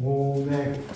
544장.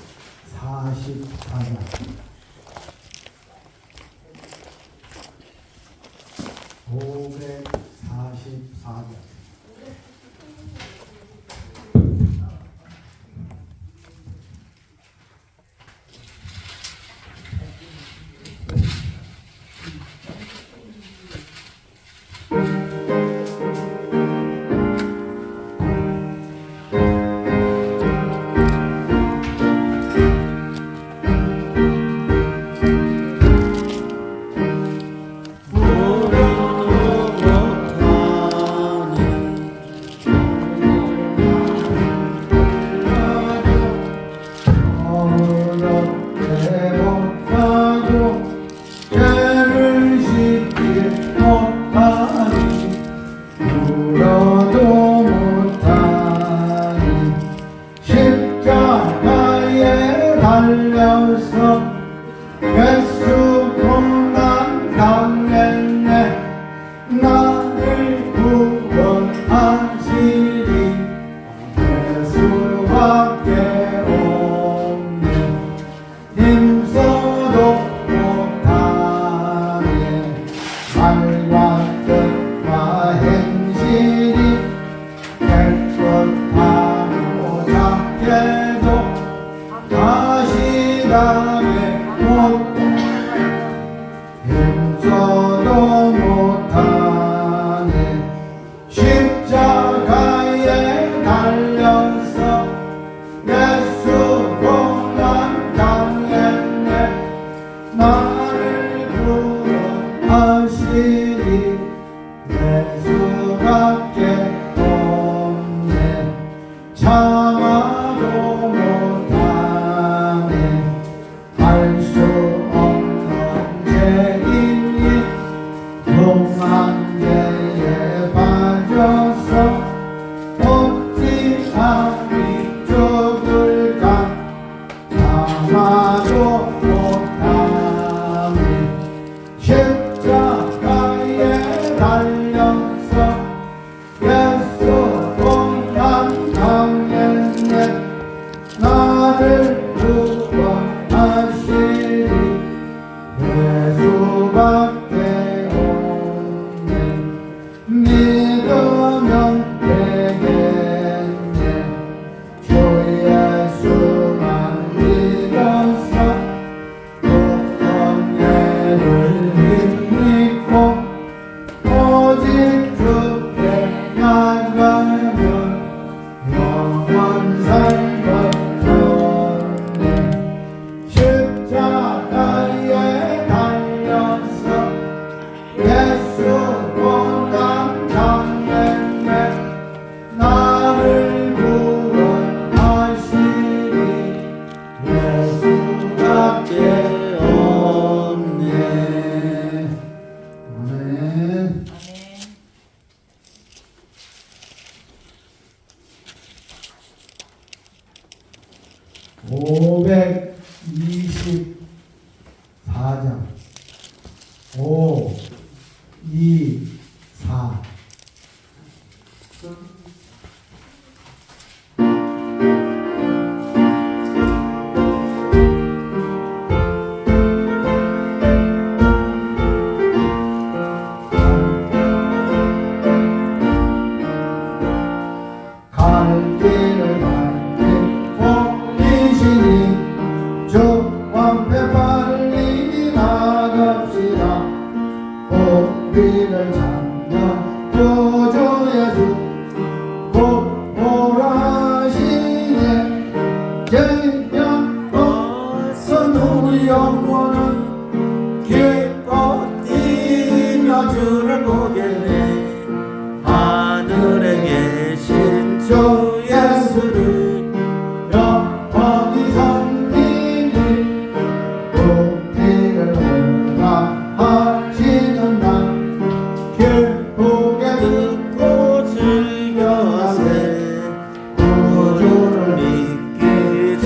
우주를 믿기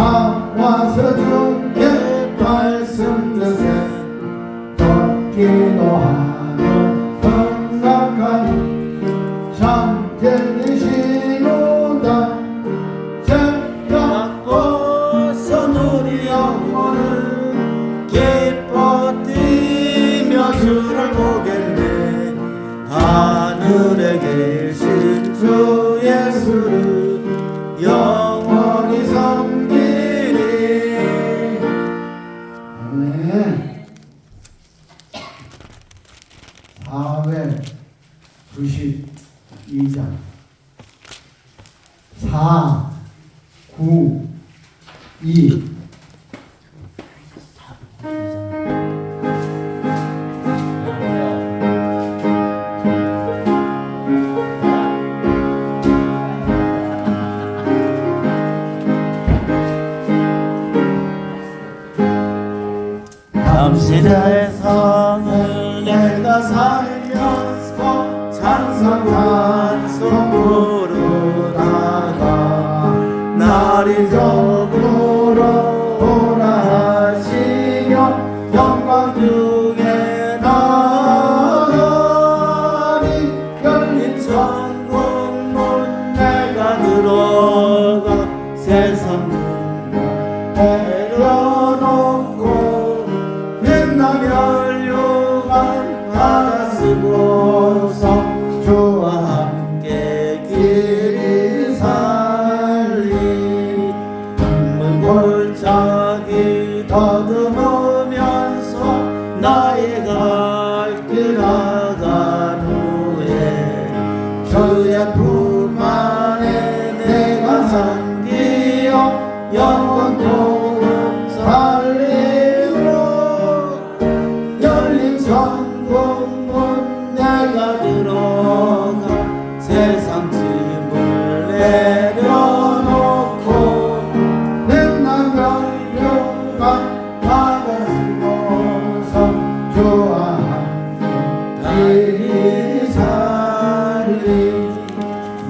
나와서 주의 말씀 듣세 걷기도 하며 생각하니 참되시노다 생각고서 우리 영혼은 기뻐 뛰며 주를 보겠네 하늘에 계신 주 예수를 영원히 섬기리. 아멘. 492장 4, 9, 2 당신의 성을 내가 살면서 찬송 부르다가 날이 저물어 오라 하시며 영광 중에 나가니 열린 천국문 내가 들어가 세상 내려놓고 빛나 멸류관 받아 쓰고서 주와 함께 길이 살리 눈물 골짜기 더듬으면서 나의 갈 길 나간 후에 주의 품 안에 내가 잠기어 영원토록 살리로 열린 천국문 내가 들어가 세상 짐을 내려놓고 빛나 멸류관 받아 쓰고서 주와 함께 길이 살리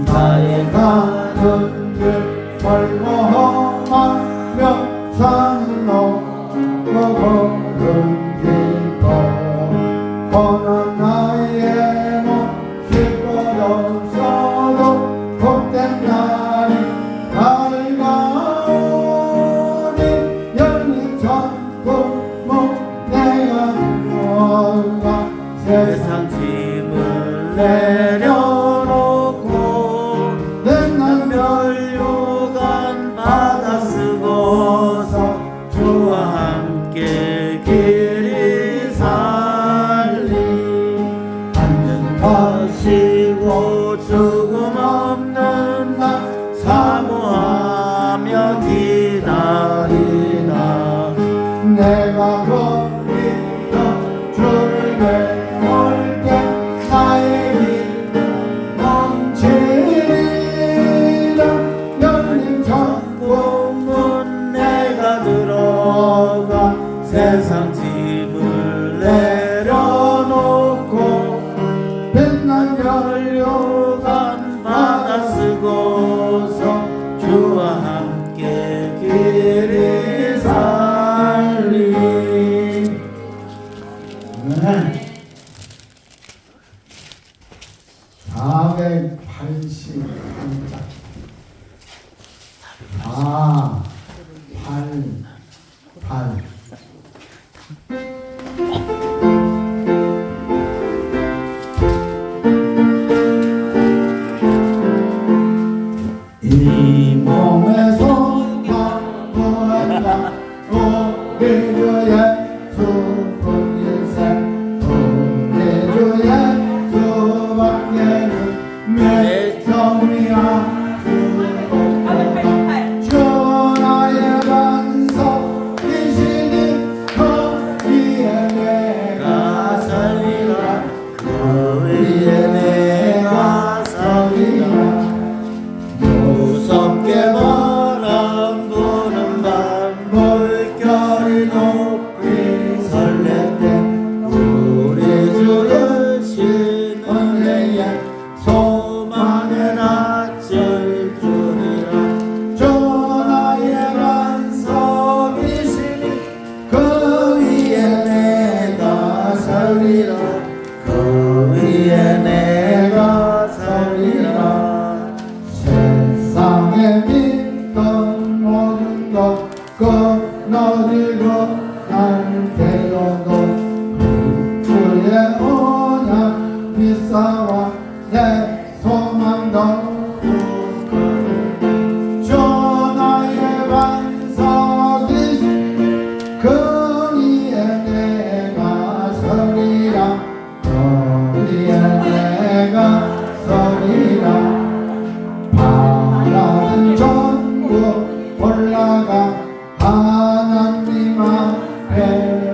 나의 가는 길 멀고하며 산 넘고 걸음 길고 고난 나의 몸 쉴 것 없어도 복된 날이 밝아오니 열린 천국문 내가 들어가 세상 짐을 내려놓고 내난 멸류관 받아 쓰고서 주와 함께 길이 살리 앉는 것이고 죽음 없는 날 사모하며 기다리나 내가 거리어 주를 배울 때 나의 길 넘치리라 열린 천국문 내가 들어가 세상 짐을 내려놓고 빛난 멸류관 받아 쓰고서 주와 함께 길이 살리. 네. 483장 4, 8, 8 이 몸의 손과 보았다 우리 주 예수뿐일세 우리 주 예수밖에는 몇 성이야 주 나의 반석이시니 거기에 내가 살리라 그 위에 내가 살리라 무섭게 바람 부는 밤 물결이 끊어지고 날 데려도 그의 언약 미사와 내 소망도 전하의 반석이신 그 위에 내가 서리라 그 위에 내가 서리라 바라는 전부 올라가 하나님 앞에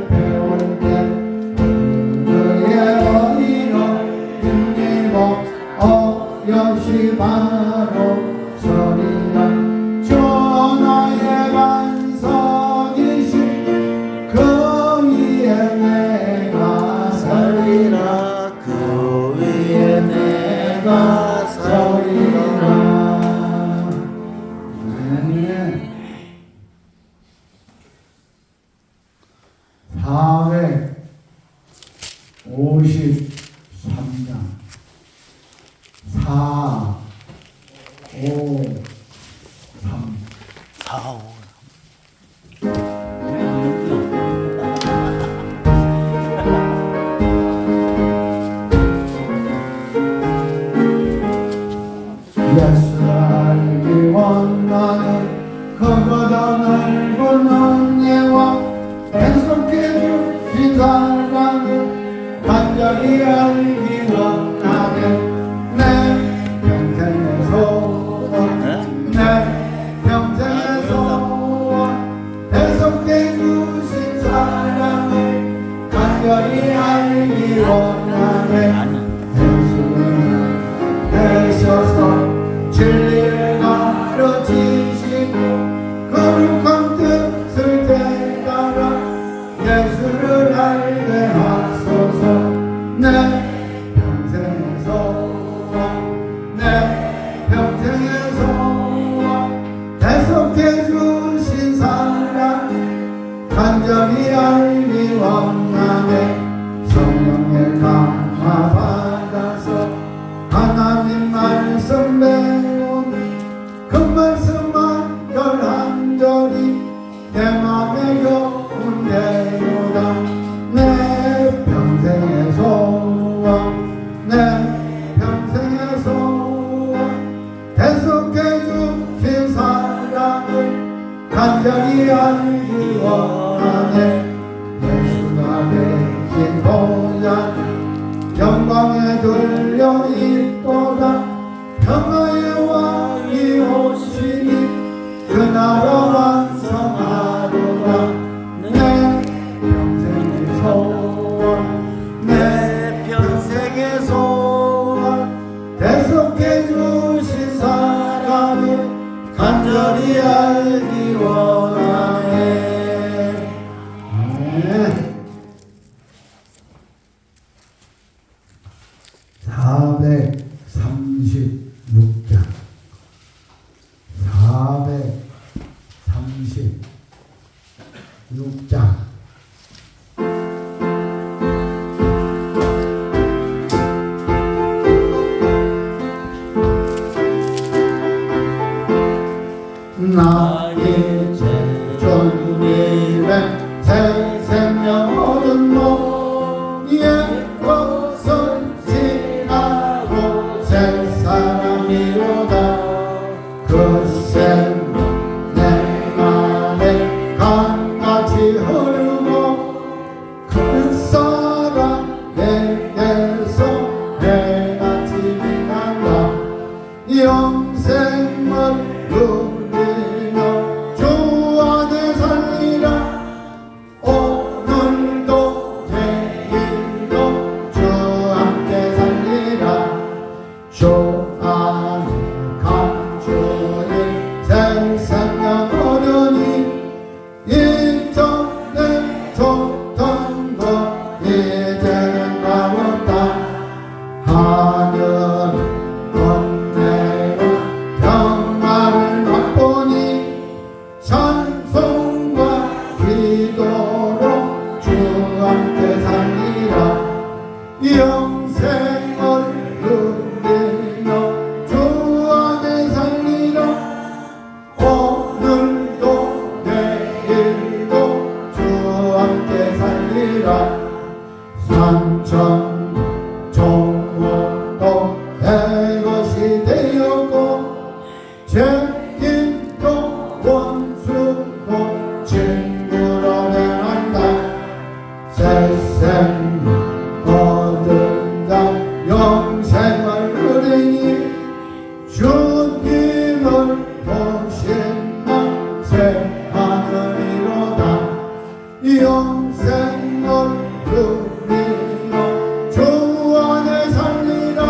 배울 때 그의 어리로 힘입어 어여시 바로 서리라 전하의 반석이신 그 위에 내가 서리라 그 위에 내가 서리라. 아멘. 453장 4, 5, 3 아우. 예수 알기 원하는 그보다 넓은 은혜와 계속해 주신 사랑을 간절히 알기 원하는 내 평생의 소원 내 평생의 소원 계속해 주신 사랑을 간절히 알기 원하네 예수는 되셔서 진리를 가르치시고 거룩한 뜻을 대하라 예수를 알게 하소서 내 평생의 소원 내 평생의 소원 계속해 주신 사랑 간절히 알기 원하네 성령의 감화 받아서 하나님 말씀 배운 그 말씀만 열한 절이 내 맘에 겨운대로다 내 평생의 소원 내 평생의 소원 계속해 주신 사랑을 간절히 알기 원하네 예수가 되신 보좌 영광에 들려 있도다 평화의 왕이 오시니 그 나라 완성하도다 내 평생의 소원 내 평생의 소원 계속해 주신 사랑을 간절히 알기 원하네 아멘. 436장 436장 나의 주님의 새 생명 얻은 몸 옛것을 지나고 새 사람이로다 그 생명 내 맘에 강같이 흐르고 그 사랑 내게서 해같이 빛난다 영생을 누리며 주 안에 살리라 오늘도 내일도 주 함께 살리라 주 안에 감추니 새 생명 얻으니 인정내 전 정원도 내 것이 되었고 죄인도 원수도 친구로 변한다. 새생 얻은 자 영생을 누리니 주님을 보신 나 새 하늘이로다. 영생을 누리며 주 안에 살리라.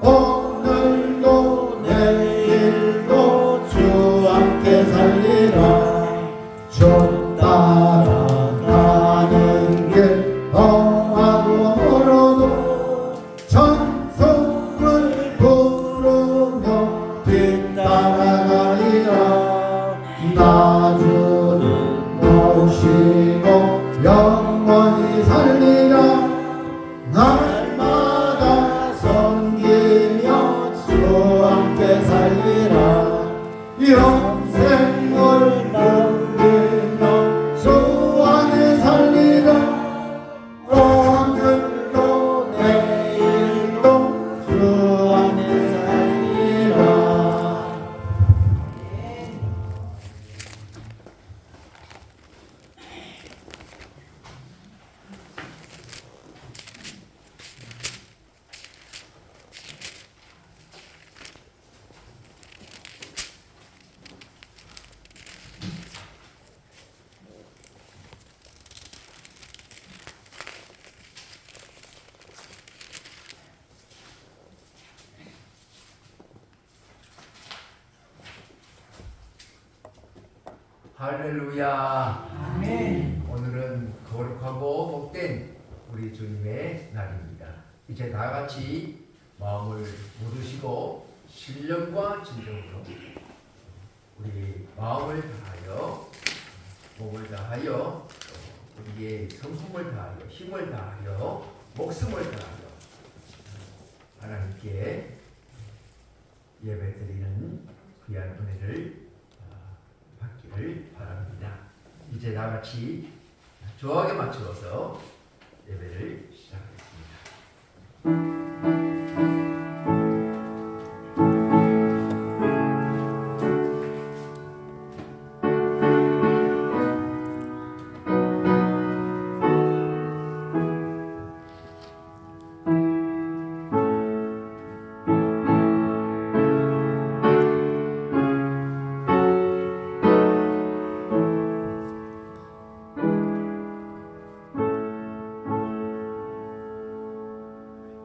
오늘도 내일도 주 함께 살리라. 주 따라가는 길 험하고 멀어도 찬송을 부르며 뒤따라가리라. 나주는 모시고 영원히 살리라. 날마다 섬기며 주 함께 살리라. 영생을 누리며 주 안에 살리라. 오늘도 내일도 주 안에 살리라. 할렐루야. 아멘. 오늘은 거룩하고 복된 우리 주님의 날입니다. 이제 다 같이 마음을 모두시고 신령과 진정으로 우리 마음을 다하여 몸을 다하여 우리의 성품을 다하여 힘을 다하여 목숨을 다하여 하나님께 예배드리는 귀한 은혜를 받기를 바랍니다. 이제 다 같이 조화에 맞추어서 예배를 시작하겠습니다.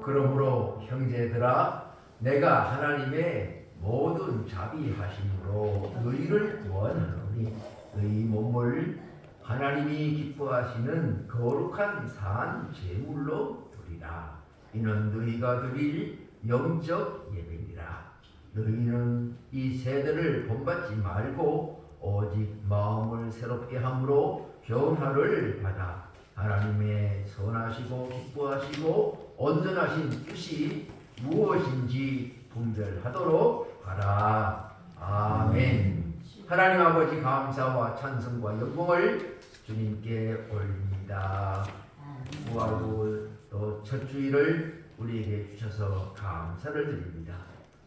그러므로 형제들아 내가 하나님의 모든 자비하심으로 너희를 구원하노니 너희 몸을 하나님이 기뻐하시는 거룩한 산 제물로 드리라. 이는 너희가 드릴 영적 예배니라. 너희는 이 세대를 본받지 말고 오직 마음을 새롭게 함으로 변화를 받아 하나님의 선하시고 기뻐하시고 온전하신 뜻이 무엇인지 분별하도록 하라. 아멘. 하나님 아버지 감사와 찬송과 영광을 주님께 올립니다. 구하고 또 첫 주일을 우리에게 주셔서 감사를 드립니다.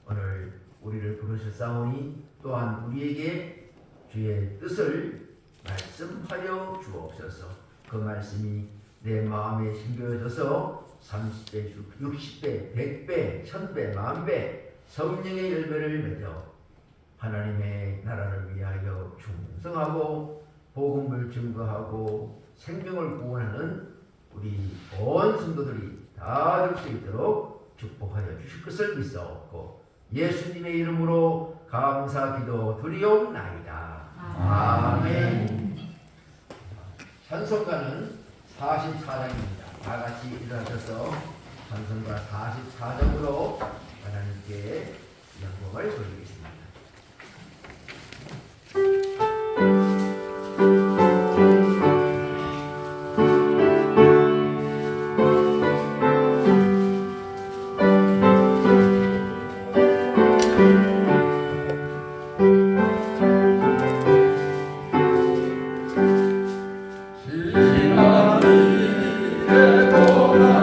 오늘 우리를 부르셨사오니 또한 우리에게 주의 뜻을 말씀하여 주옵소서. 그 말씀이 내 마음에 심겨져서 30배, 60배, 100배, 1000배, 10,000배 성령의 열매를 맺어 하나님의 나라를 위하여 충성하고 복음을 증거하고 생명을 구원하는 우리 온 성도들이 다 될 수 있도록 축복하여 주실 것을 믿사옵고 예수님의 이름으로 감사 기도 드리옵나이다. 아멘. 찬송가는 44장입니다. 다 같이 일어나셔서 찬송가 44장으로 하나님께 영광을 돌리겠습니다. 지나리 돌아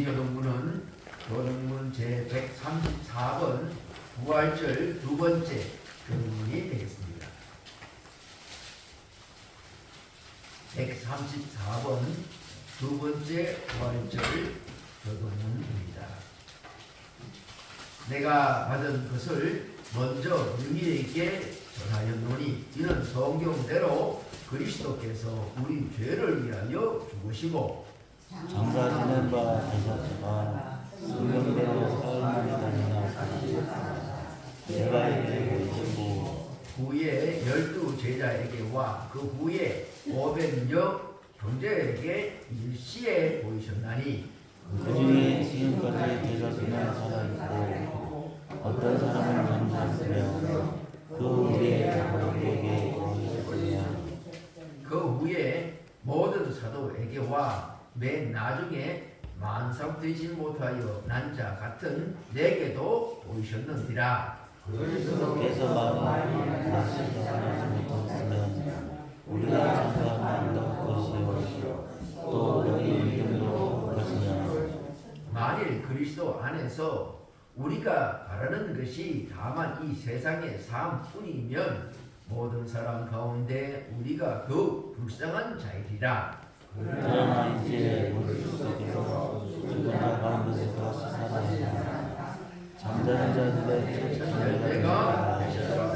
우리 교동문은 교동문 제134번 부활절 두 번째 교동문이 되겠습니다. 134번 두 번째 부활절 교동문입니다. 내가 받은 것을 먼저 너희에게 전하였노니 이는 성경대로 그리스도께서 우리 죄를 위하여 죽으시고 장사 지낸 바 되셨지만 성경대로 사흘만에 다니나 내가 이제 보이시고 후에 12 제자에게와 그 후에 500여 형제에게 일시에 보이셨나니 그 중에 지금까지 대사수는 살아있고 어떤 사람은 잠잠하며 그 후에 우리에게 보이셨으며 그 후에 모든 사도에게와 맨 나중에 만삭되지 못하여 난 자 같은 내게도 보이셨느니라. 그래서 많이 말씀하지 못했으면 우리가 장사하면 더 것이요 또 너희 믿음도 것이냐. 만일 그리스도 안에서 우리가 바라는 것이 다만 이 세상의 삶뿐이면 모든 사람 가운데 우리가 더욱 불쌍한 자이리라. 그러나 이제 그리스도께서 죽은 자 가운데서 다시 살아나사 잠자는 자들의 첫 열매가 열매가 되셨다.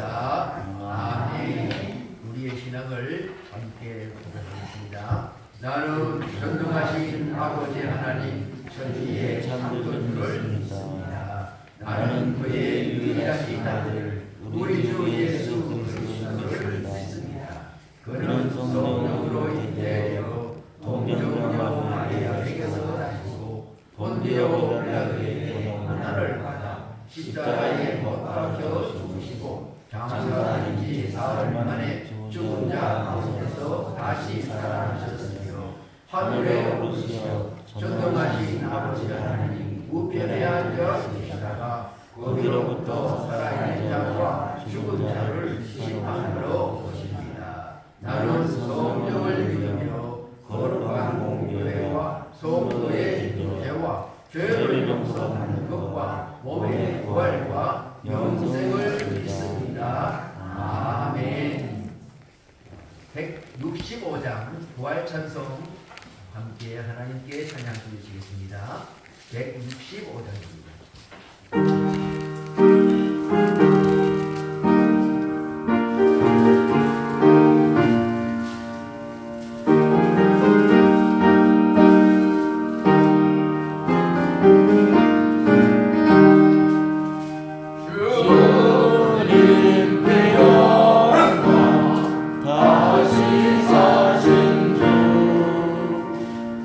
아멘. 우리의 신앙을 함께 고백하겠습니다. 나는 전능하신 아버지 하나님 천지의 참전을 믿습니다. 나는 그의 유일하신 아들 우리 주 예수 그리스도를 믿습니다. 그는 성령으로 인되어 동정녀 마리아에게서 나시고 본디오 빌라도에게 고난을 받아 십자가에 못 박혀 죽으시고 장사한 지 사흘 만에 죽은 자 가운데서 다시 살아나셨으며 하늘에 오르시어 전능하신 아버지 하나님 우편에 앉아 계시다가 거기로부터 살아있는 자와 죽은 자를 심판하러 오십니다. 나는 성령을 믿으며 거룩한 공교회와 성도의 교제와 죄를 용서하는 것과 몸의 부활과 영생을 믿습니다. 아멘. 165장 부활찬송 함께 하나님께 찬양 드리시겠습니다. 165장입니다.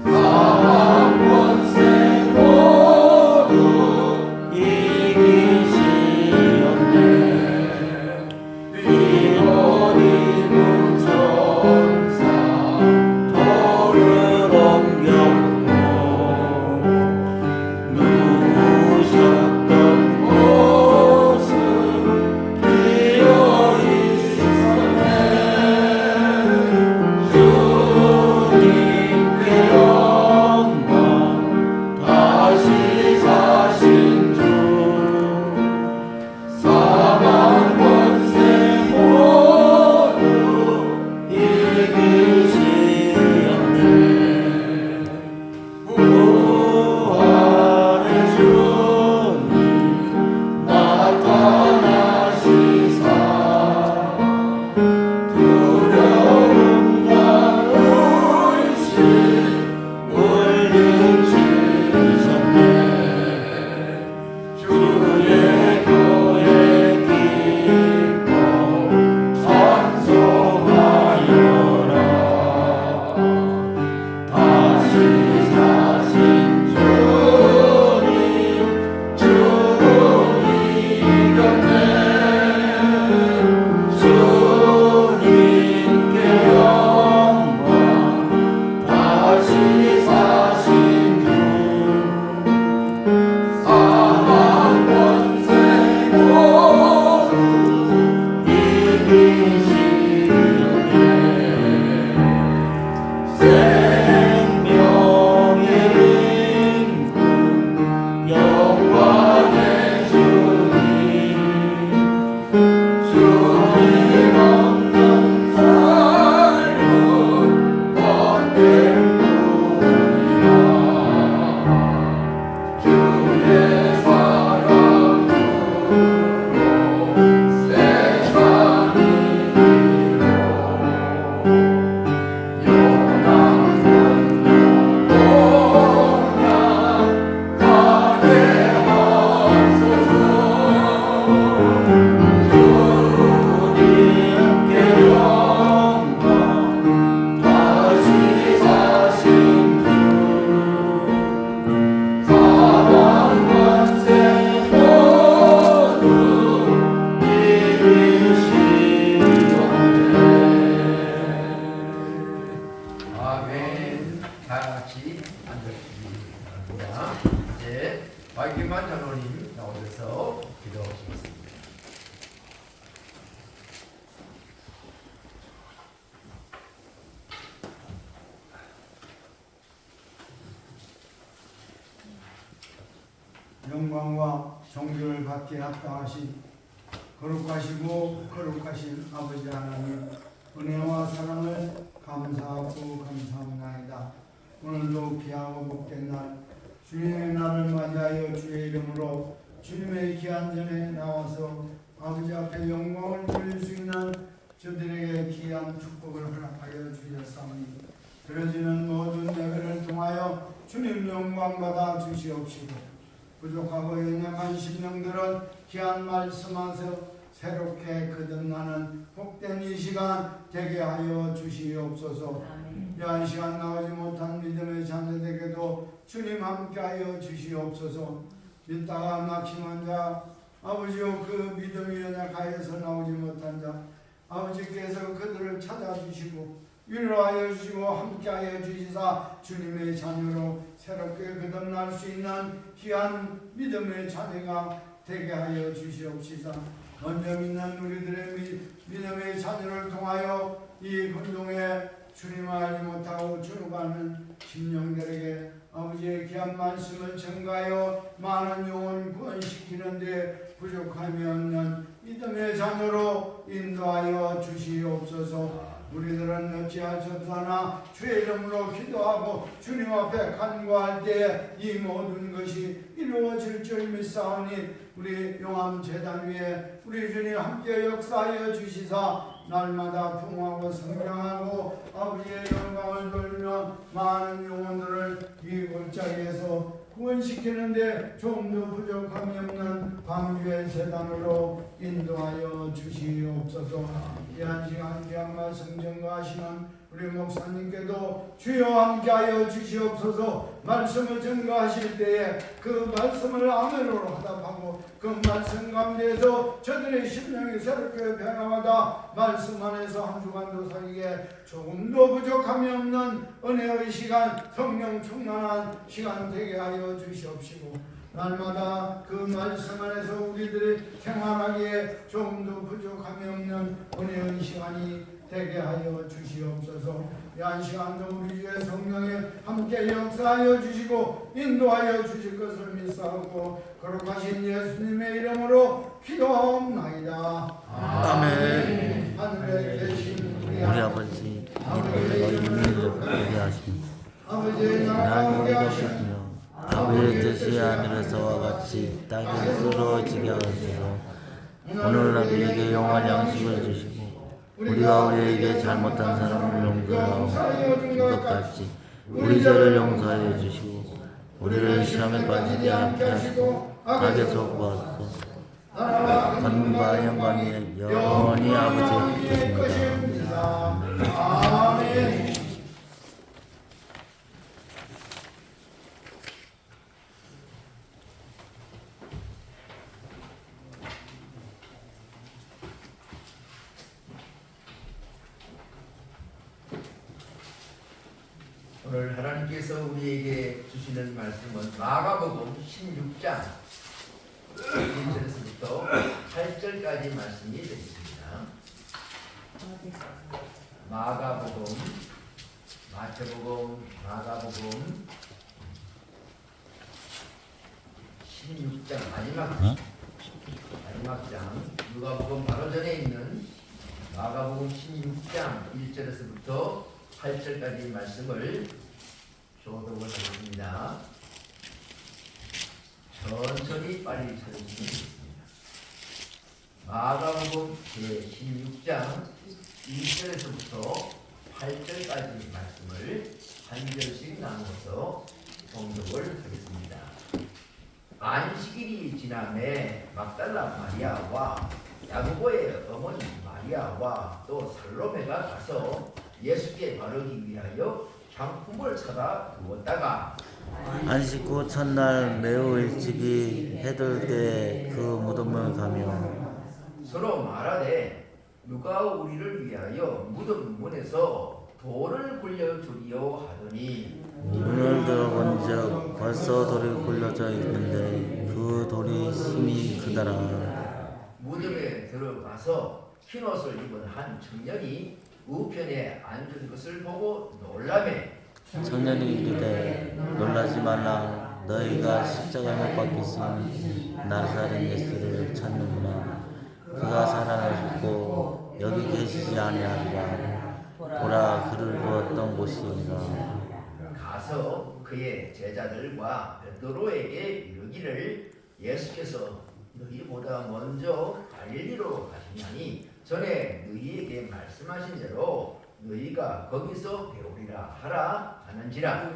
사랑 권세 모두 아멘. 다 같이 앉아주시기 바랍니다. 이제 박기만 장로님 나오셔서 기도하시겠습니다. 영광과 존귀를 받게 합당하신 거룩하시고 거룩하신 아버지 하나님, 은혜와 사랑을 감사하고 감사합니다. 오늘도 귀하고 복된 날, 주님의 날을 맞이하여 주의 이름으로 주님의 귀한 전에 나와서 아버지 앞에 영광을 돌릴 수 있는 저들에게 귀한 축복을 허락하여 주셨사오니, 드려지는 모든 예배를 통하여 주님 영광 받아 주시옵시고, 부족하고 연약한 심령들은 귀한 말씀하셔 새롭게 거듭나는 복된 이 시간 되게 하여 주시옵소서. 이한 시간 나오지 못한 믿음의 자녀들에게도 주님 함께하여 주시옵소서. 믿다가 낙심한 자, 아버지여 그 믿음이 연약하여서 나오지 못한 자, 아버지께서 그들을 찾아주시고 위로하여 주시고 함께하여 주시사 주님의 자녀로 새롭게 거듭날 수 있는 귀한 믿음의 자녀가 되게 하여 주시옵시사. 먼저 믿는 우리들의 믿음의 자녀를 통하여 이 혼동에 주님을 알지 못하고 죽어가는 심령들에게 아버지의 귀한 말씀을 전가하여 많은 영혼 구원시키는데 부족함이 없는 믿음의 자녀로 인도하여 주시옵소서. 우리들은 어찌하셨사나 주의 이름으로 기도하고 주님 앞에 간구할 때 이 모든 것이 이루어질 줄 믿사오니, 우리 용암재단 위에 우리 주님 함께 역사하여 주시사 날마다 풍성하고 성장하고 아버지의 영광을 돌리며 많은 영혼들을 이 골짜기에서 구원시키는데 조금도 부족함이 없는 방주의 재단으로 인도하여 주시옵소서. 귀한 시간 귀한 말씀 전가하시는 우리 목사님께도 주여 함께하여 주시옵소서. 말씀을 전가하실 때에 그 말씀을 아멘으로 화답하고 그 말씀 가운데에서 저들의 심령이 새롭게 변화하다 말씀 안에서 한 주간도 살게 조금도 부족함이 없는 은혜의 시간, 성령 충만한 시간 되게 하여 주시옵시고, 날마다 그 말씀 안에서 우리들이 생활하기에 조금도 부족함이 없는 은혜의 시간이 되게 하여 주시옵소서. 이한 시간도 우리 주의 성령에 함께 역사하여 주시고 인도하여 주실 것을 믿사오고 거룩하신 예수님의 이름으로 기도하옵나이다. 아멘. 하늘에 계신 우리 아버지, 너희 이름을 부르게 하시며 아버지의 나라가 나라가 오게 하시며 하시며 아버지의 뜻이 하늘에서와 같이 땅에서 이루어지게 하소서. 오늘 우리에게 영원한 양식을 주시고 우리가 우리에게 잘못한 사람을 용서하고 것 같이 우리 죄를 용서하여 주시고 우리를 시험에 빠지게 하시고 악에서 구하소서. 건과 영광이 영원히 아버지께 있습니다. 아멘. 오늘 하나님께서 우리에게 주시는 말씀은 마가복음 16장 1절에서부터 8절까지 말씀이 되겠습니다. 마가복음, 마태복음, 마가복음 16장 마지막 장, 누가복음 바로 전에 있는 마가복음 16장 1절에서부터 8절까지 말씀을 교독을 하겠습니다. 천천히 빨리 찾으시면 되겠습니다. 마가복음 제16장 1절에서부터 8절까지 말씀을 한 절씩 나누어서 봉독을 하겠습니다. 안식일이 지남에 막달라 마리아와 야고보의 어머니 마리아와 또 살로메가 가서 예수께 바르기 위하여 장품을 사다 두었다가 안식 후 첫날 매우 일찍이 해뜰 때 그 무덤을 가며 서로 말하되 누가 우리를 위하여 무덤 문에서 돌을 굴려주리요 하더니 눈을 들어본즉 벌써 돌이 굴려져 있는데 그 돌이 힘이 크더라. 무덤에 들어가서 흰옷을 입은 한 청년이 우편에 앉은 것을 보고 놀라매 청년이 이르되 놀라지 말라. 너희가 십자가에 못 박히신 나사렛 예수를 찾는구나. 그가 살아나셨고 여기 계시지 아니하리라. 보라, 그를 두었던 곳이니라. 가서 그의 제자들과 베드로에게 이르기를 예수께서 너희보다 먼저 갈릴리로 가시냐니 전에 너희에게 말씀하신 대로 너희가 거기서 배우리라 하라 하는지라.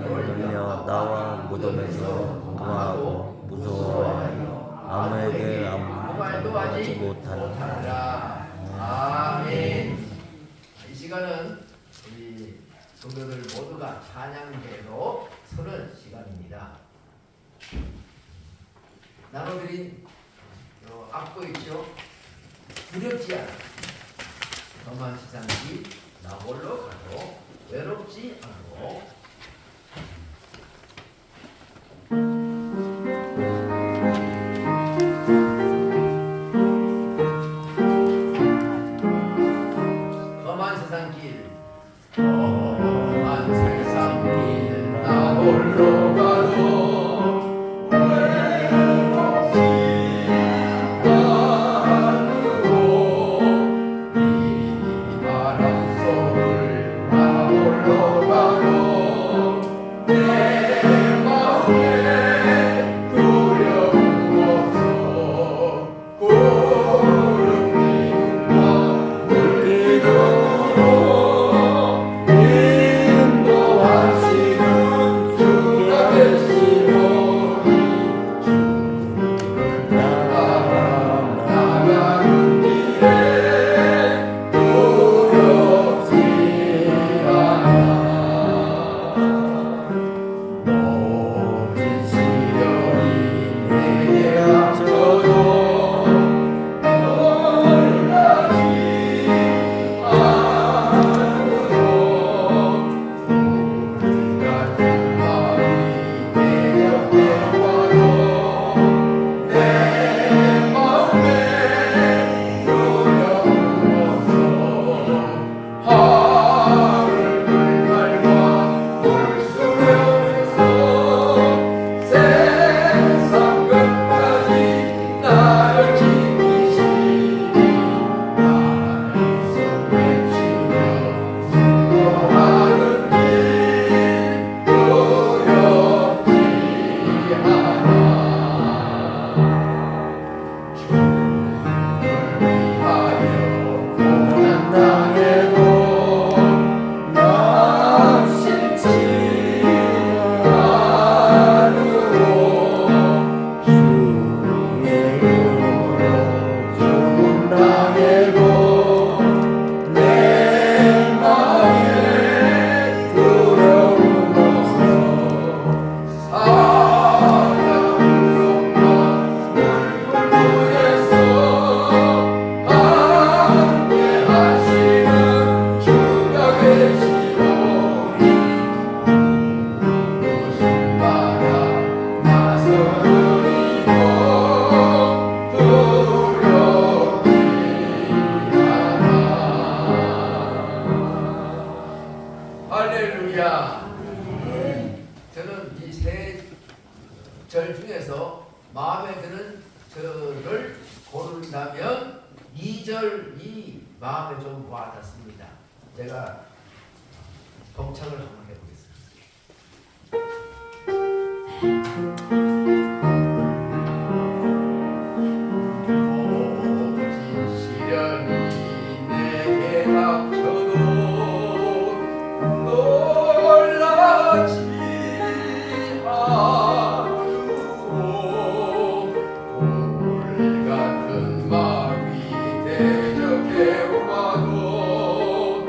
놀며 나와 무덤에서 금하고 무서워하여 아무에게 아무 말도 하지 못하리라. 아멘. 이 시간은 우리 성도들 모두가 찬양대로 서는 시간입니다. 나눠드린 악보 있죠? 두렵지 않아. 험한 세상이 나 홀로 가도 외롭지 않고 험한 세상길 험한 세상길 나 홀로 가도 절 중에서 마음에 드는 절을 고른다면 2절이 마음에 좀 와닿습니다. 제가 동창을 한번 해보겠습니다. 모진 시련이 내게 닥쳐도 놀라지 같은 마음이 대적해 와도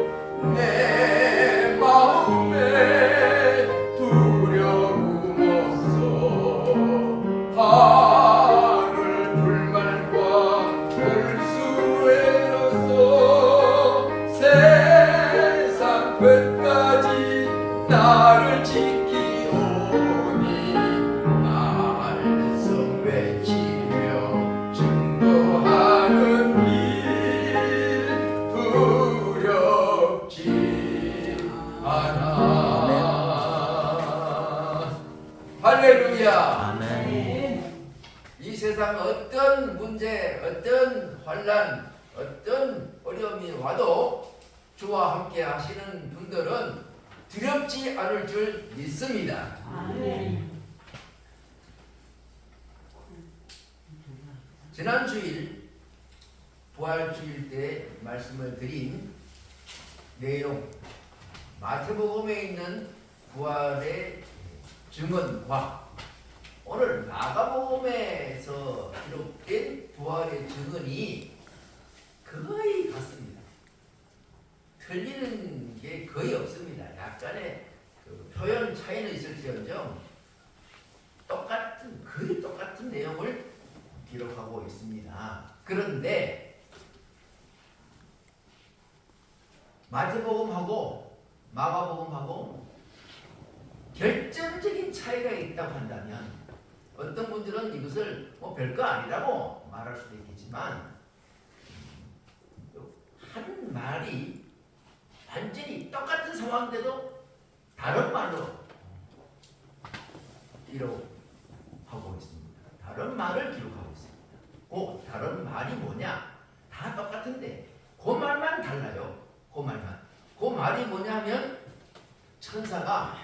내 마음에 하나. 할렐루야. 아멘. 이 세상 어떤 문제, 어떤 환란, 어떤 어려움이 와도 주와 함께 하시는 분들은 두렵지 않을 줄 믿습니다. 지난 주일 부활주일 때 말씀을 드린 내용, 마태복음에 있는 부활의 증언과 오늘 마가복음에서 기록된 부활의 증언이 거의 같습니다. 틀리는 게 거의 없습니다. 약간의 그 표현 차이는 있을지언정 거의 똑같은 내용을 기록하고 있습니다. 그런데 마태복음하고 마가복음하고 결정적인 차이가 있다고 한다면 어떤 분들은 이것을 뭐 별거 아니라고 말할 수도 있겠지만 한 말이 완전히 똑같은 상황인데도 다른 말로 기록하고 있습니다. 다른 말을 기록하고 있습니다. 그 다른 말이 뭐냐? 다 똑같은데 그 말만 달라요. 그 말만. 그 말이 뭐냐면 천사가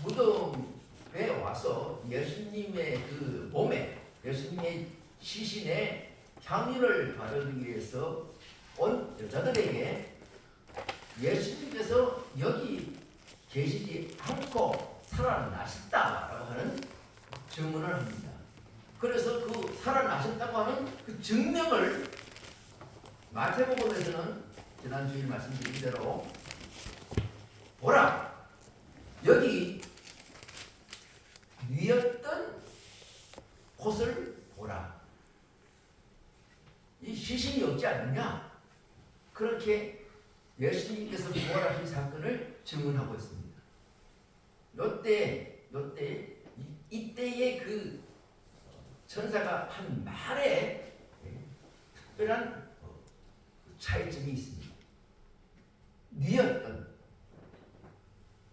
무덤에 와서 예수님의 그 몸에 예수님의 시신에 향유를 바르기 위해서 온 여자들에게 예수님께서 여기 계시지 않고 살아나셨다라고 하는 증언을 합니다. 그래서 그 살아나셨다고 하는 그 증명을 마태복음에서는 지난주에 말씀드린 대로 보라 여기 누였던 곳을 보라. 이 시신이 없지 않느냐? 그렇게 예수님께서 부활하신 사건을 증언하고 있습니다. 이때의 그 천사가 한 말에 특별한 차이점이 있습니다.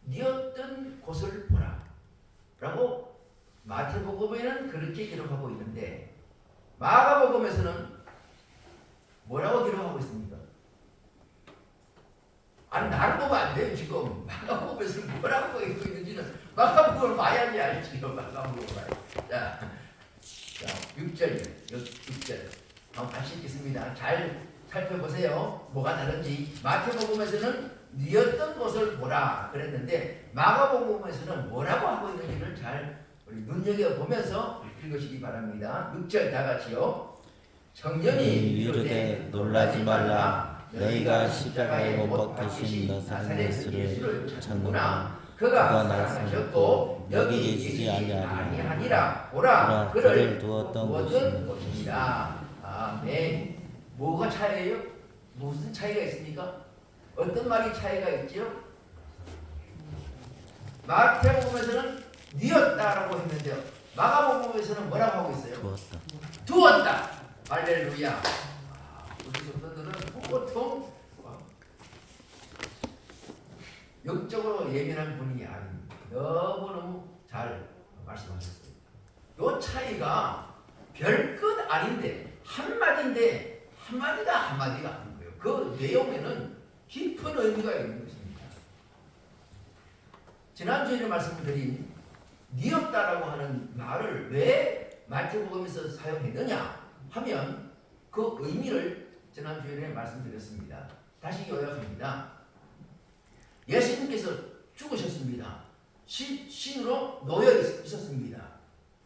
뉘었던 곳을 보라 라고 마태복음에는 그렇게 기록하고 있는데 마가복음에서는 뭐라고 기록하고 있습니까? 아니 나를 보면 안 돼요. 지금 마가복음에서 뭐라고 읽고 있는지는 마가복음을 봐야지 알지요. 마가복음을 봐야. 자 6절 한번 같이 읽겠습니다. 잘 살펴보세요. 뭐가 다른지. 마태복음에서는 뉘었던 곳을 보라 그랬는데 마가복음에서는 뭐라고 하고 있는지를 잘 우리 눈여겨보면서 읽으시기 바랍니다. 6절 다 같이요. 청년이 이르되 놀라지 말라. 너희가 십자가에 못 박히신 나사렛 예수를 찾는구나. 그가 살아나셨고 여기 계시지 아니하니라. 보라 그를 두었던 곳입니다. 아멘. 뭐가 차이예요? 무슨 차이가 있습니까? 어떤 말이 차이가 있죠? 마태복음에서는 뉘었다라고 했는데요. 마가복음에서는 뭐라고 하고 있어요? 두었다. 할렐루야. 우리 성도들은 보통 영적으로 예민한 분이 아닙니다. 너무너무 잘 말씀하셨어요. 이 차이가 별것 아닌데 한마디인데 한마디가 아닌 거예요. 그 내용에는 깊은 의미가 있는 것입니다. 지난주에 말씀드린 뉘었다라고 하는 말을 왜 마태복음에서 사용했느냐 하면 그 의미를 지난주에 말씀드렸습니다. 다시 요약합니다. 예수님께서 죽으셨습니다. 신으로 놓여 있었습니다.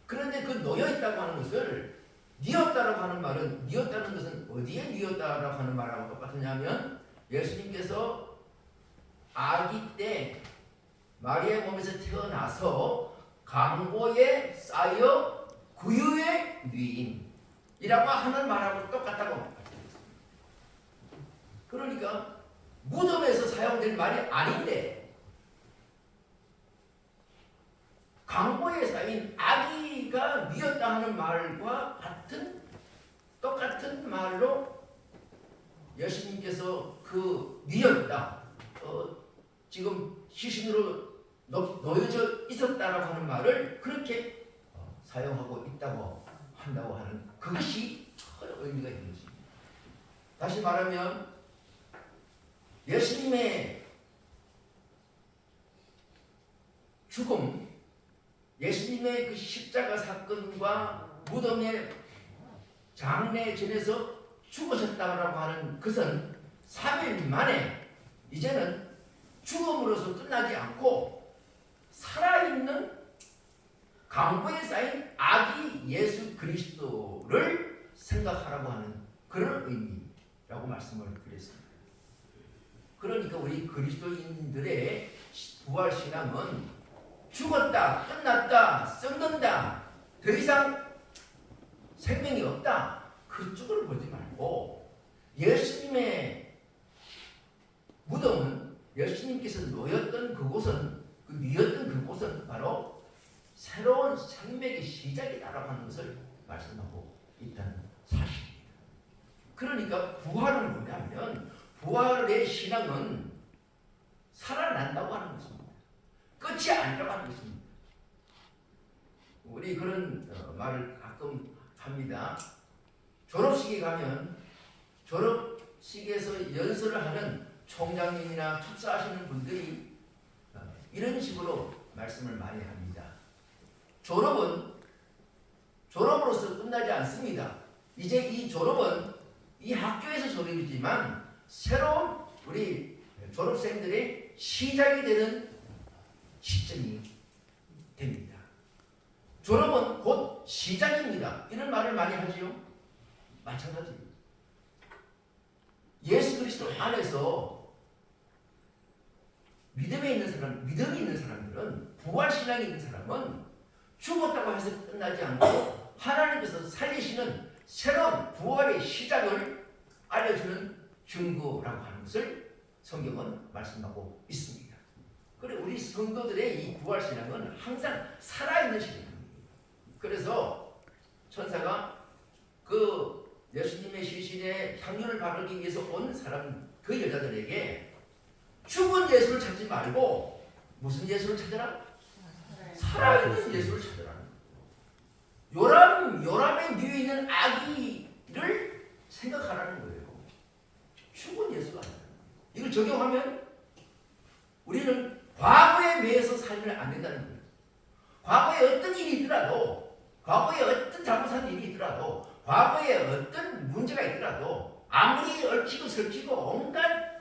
그런데 그 놓여 있다고 하는 것을 뉘었다라고 하는 말은 뉘었다는 것은 어디에 뉘었다라고 하는 말하고 똑같으냐면 예수님께서 아기 때 마리아의 몸에서 태어나서 강보에 쌓여 구유에 뉘임이라고 하는 말하고 똑같다고. 그러니까 무덤에서 사용된 말이 아닌데 강보에 쌓인 아기가 뉘었다 하는 말과 똑같은 말로 예수님께서 그 뉘었다, 지금 시신으로 놓여져 있었다라고 하는 말을 그렇게 사용하고 있다고 한다고 하는 그것이 큰 의미가 있는 것입니다. 다시 말하면 예수님의 죽음, 예수님의 그 십자가 사건과 무덤의 장례 전에서 죽으셨다고 하는 것은 3일 만에 이제는 죽음으로서 끝나지 않고 살아있는 강보에 쌓인 아기 예수 그리스도를 생각하라고 하는 그런 의미라고 말씀을 드렸습니다. 그러니까 우리 그리스도인들의 부활신앙은 죽었다, 끝났다, 썩는다, 더 이상 생명이 없다, 그쪽으로 보지 말고 예수님의 무덤은, 예수님께서 놓였던 그곳은, 그 뉘었던 그곳은 바로 새로운 생명의 시작이다라고 하는 것을 말씀하고 있다는 사실입니다. 그러니까 부활은 뭐냐면, 부활의 신앙은 살아난다고 하는 것입니다. 끝이 아니라고 하는 것입니다. 우리 그런 말을 가끔 합니다. 졸업식에 가면 졸업식에서 연설을 하는 총장님이나 축사하시는 분들이 이런 식으로 말씀을 많이 합니다. 졸업은 졸업으로서 끝나지 않습니다. 이제 이 졸업은 이 학교에서 졸업이지만 새로운 우리 졸업생들의 시작이 되는 시점이 됩니다. 졸업은 곧 시작입니다. 이런 말을 많이 하지요. 마찬가지입니다. 예수 그리스도 안에서 믿음이 있는 사람들은, 부활신앙이 있는 사람은 죽었다고 해서 끝나지 않고 하나님께서 살리시는 새로운 부활의 시작을 알려주는 증거라고 하는 것을 성경은 말씀하고 있습니다. 그리고 우리 성도들의 이 부활신앙은 항상 살아있는 신앙입니다. 그래서 천사가 그 예수님의 시신에 향유를 바르기 위해서 온 사람, 그 여자들에게 죽은 예수를 찾지 말고 무슨 예수를 찾으라? 살아있는 예수를 찾으라. 요람에 누워 있는 아기를 생각하라는 거예요. 죽은 예수가 아니라. 이걸 적용하면 우리는 과거에 매여서 살면 안 된다는 거예요. 과거에 어떤 일이 있더라도, 과거에 어떤 잘못한 일이 있더라도, 과거에 어떤 문제가 있더라도, 아무리 얽히고 설키고 온갖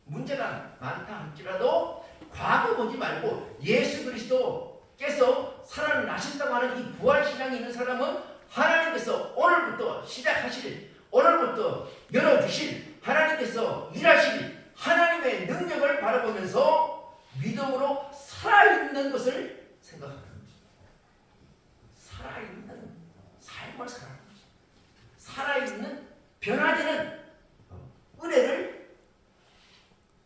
문제가 많다 할지라도 과거 보지 말고 예수 그리스도께서 살아나신다고 하는 이 부활신앙이 있는 사람은 하나님께서 오늘부터 시작하실, 오늘부터 열어주실, 하나님께서 일하실 하나님의 능력을 바라보면서 믿음으로 살아있는 것을 생각하는 것입니다. 살아있는 삶을 살아가는 것입니다. 살아있는 변화되는 은혜를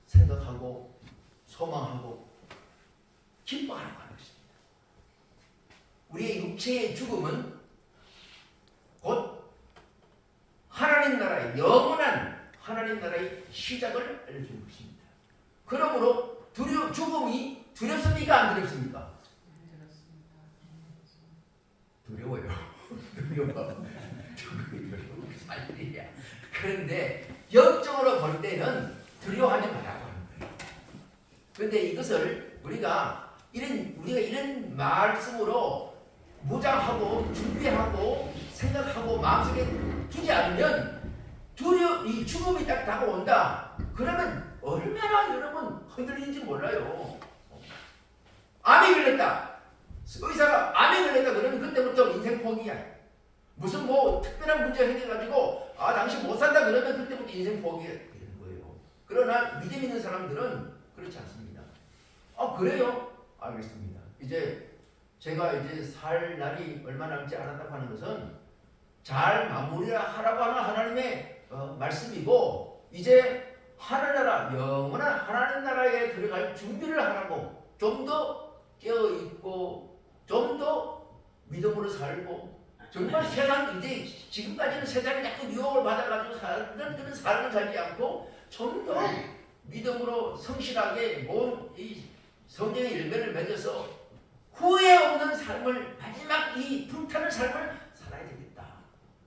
생각하고 소망하고 기뻐하라고 하는 것입니다. 우리의 육체의 죽음은 곧 하나님 나라의 영원한 하나님 나라의 시작을 알려주는 것입니다. 그러므로 죽음이 두렵습니까? 안 두렵습니까? 두려워요. 죽음이 두려워. 사실이야. 그런데 영적으로 볼 때는 두려워하지 말라고 하는 거예요. 그런데 이것을 우리가 이런 말씀으로 무장하고 준비하고 생각하고 마음속에 두지 않으면 이 죽음이 딱 다가온다. 그러면 얼마나 여러분 흔들리는지 몰라요. 암이 걸렸다. 의사가 암이 걸렸다 그러면 그때부터 인생 포기야. 무슨 특별한 문제가 생겨가지고 당신 못 산다 그러면 그때부터 인생 포기가 되는 거예요. 그러나 믿음 있는 사람들은 그렇지 않습니다. 그래요? 알겠습니다. 제가 살 날이 얼마 남지 않았다고 하는 것은 잘 마무리하라고 하는 하나님의 말씀이고, 이제 하늘나라, 영원한 하나님 나라에 들어갈 준비를 하라고, 좀 더 깨어있고 좀 더 믿음으로 살고 정말 세상 이제 지금까지는 세상에 자꾸 유혹을 받아가지고 사는 그런 삶을 살지 않고 좀 더 믿음으로 성실하게 이 성경의 열매를 맺어서 후회 없는 삶을 마지막 이 불타는 삶을 살아야 되겠다.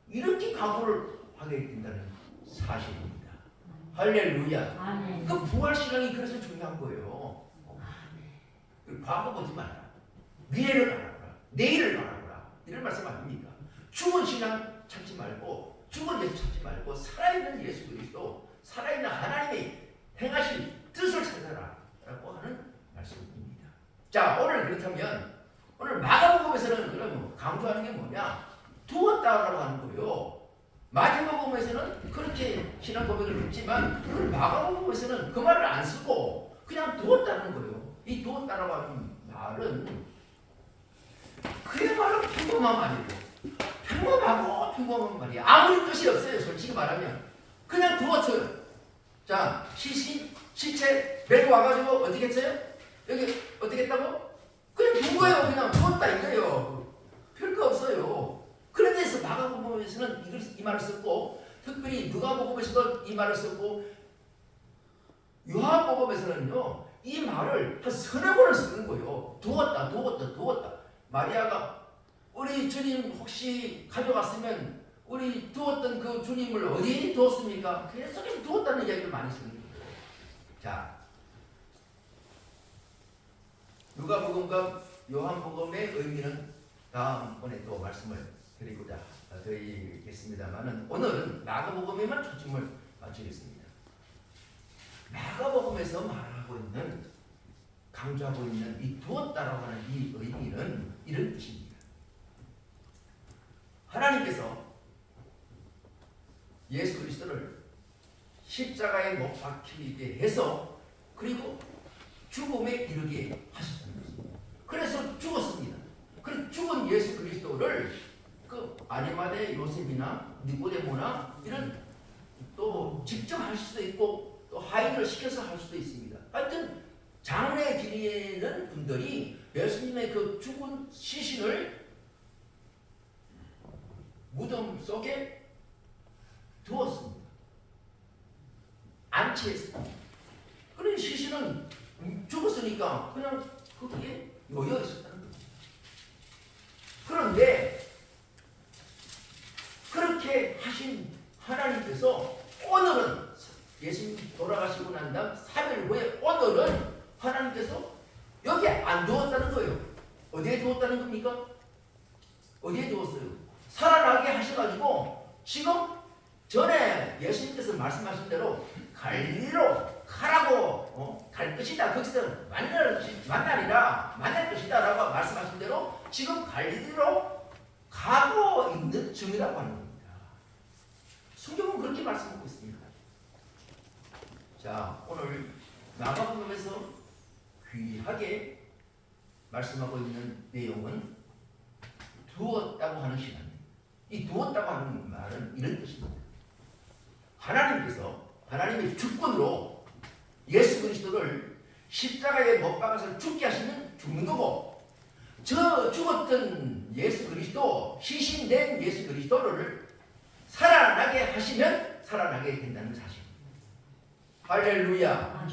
이렇게 각오를 하게 된다는 사실입니다. 할렐루야. 아멘. 그 부활신앙이 그래서 중요한 거예요. 과거 보지 마라. 미래를 바라보라. 내일을 바라보라. 이런 말씀 아닙니까? 죽은 신앙 찾지 말고 죽은 예수 찾지 말고 살아있는 예수 그리스도 살아있는 하나님이 행하신 뜻을 찾아라 라고 하는 말씀입니다. 자, 오늘 그렇다면 오늘 마가복음에서는 그럼 강조하는 게 뭐냐? 두었다라고 하는 거예요. 마태복음에서는 그렇게 신앙 고백을 했지만 그 마가복음에서는 그 말을 안 쓰고 그냥 두었다는 거예요. 이 두었다라고 하는 말은 그야말로 평범한 말이고 평범한 말이야. 아무리 뜻이 없어요. 솔직히 말하면 그냥 두었어요. 자, 시체 메고 와가지고 어떻게 했어요? 여기 어떻게 했다고? 그냥 둔 거예요. 그냥 두었다 이거예요. 별거 없어요. 그런 데서 마가복음에서는 이 말을 썼고 특별히 누가복음에서도 이 말을 썼고 요한복음에서는요 이 말을 한 서너 번을 쓰는 거예요. 두었다. 마리아가 우리 주님 혹시 가져갔으면 우리 두었던 그 주님을 어디 두었습니까? 계속해서 두었다는 이야기를 많이 쓰는 거예요. 자, 누가복음과 요한복음의 의미는 다음번에 또 말씀을 드리겠습니다만은 오늘은 마가복음에만 초점을 맞추겠습니다. 마가복음에서 말하고 있는 강조하고 있는 이 두었다라고 하는 이 의미는 이런 뜻입니다. 하나님께서 예수 그리스도를 십자가에 못 박히게 해서 그리고 죽음에 이르게 하셨다는 것입니다. 그래서 죽었습니다. 그래서 죽은 예수 그리스도를 그 아리마대 요셉이나 니고데모나 이런 또 직접 할 수도 있고 또 하인을 시켜서 할 수도 있습니다. 하여튼 장례 지내는 분들이 예수님의 그 죽은 시신을 무덤 속에 두었습니다. 안치했습니다. 그런 시신은 죽었으니까 그냥 거기에 놓여 있었다는 거죠. 그런데 그렇게 하신 하나님께서 오늘은 예수님 돌아가시고 난 다음 3일 후에 오늘은 하나님께서 여기에 안 두었다는 거예요. 어디에 두었다는 겁니까? 어디에 두었어요? 살아나게 하셔가지고 지금 전에 예수님께서 말씀하신 대로 갈릴리로 가라고 갈 것이다. 거기서 만날 것이다 라고 말씀하신 대로 지금 갈릴리로 가고 있는 중이라고 하는 겁니다. 성경은 그렇게 말씀하고 있습니다. 자, 오늘 마가복음에서 귀하게 말씀하고 있는 내용은 두었다고 하는 시간입니다. 이 두었다고 하는 말은 이런 뜻입니다. 하나님께서 하나님의 주권으로 예수 그리스도를 십자가에 못 박아서 죽게 하시면 죽는 거고 저 죽었던 예수 그리스도 시신된 예수 그리스도를 살아나게 하시면 살아나게 된다는 사실입니다. 할렐루야.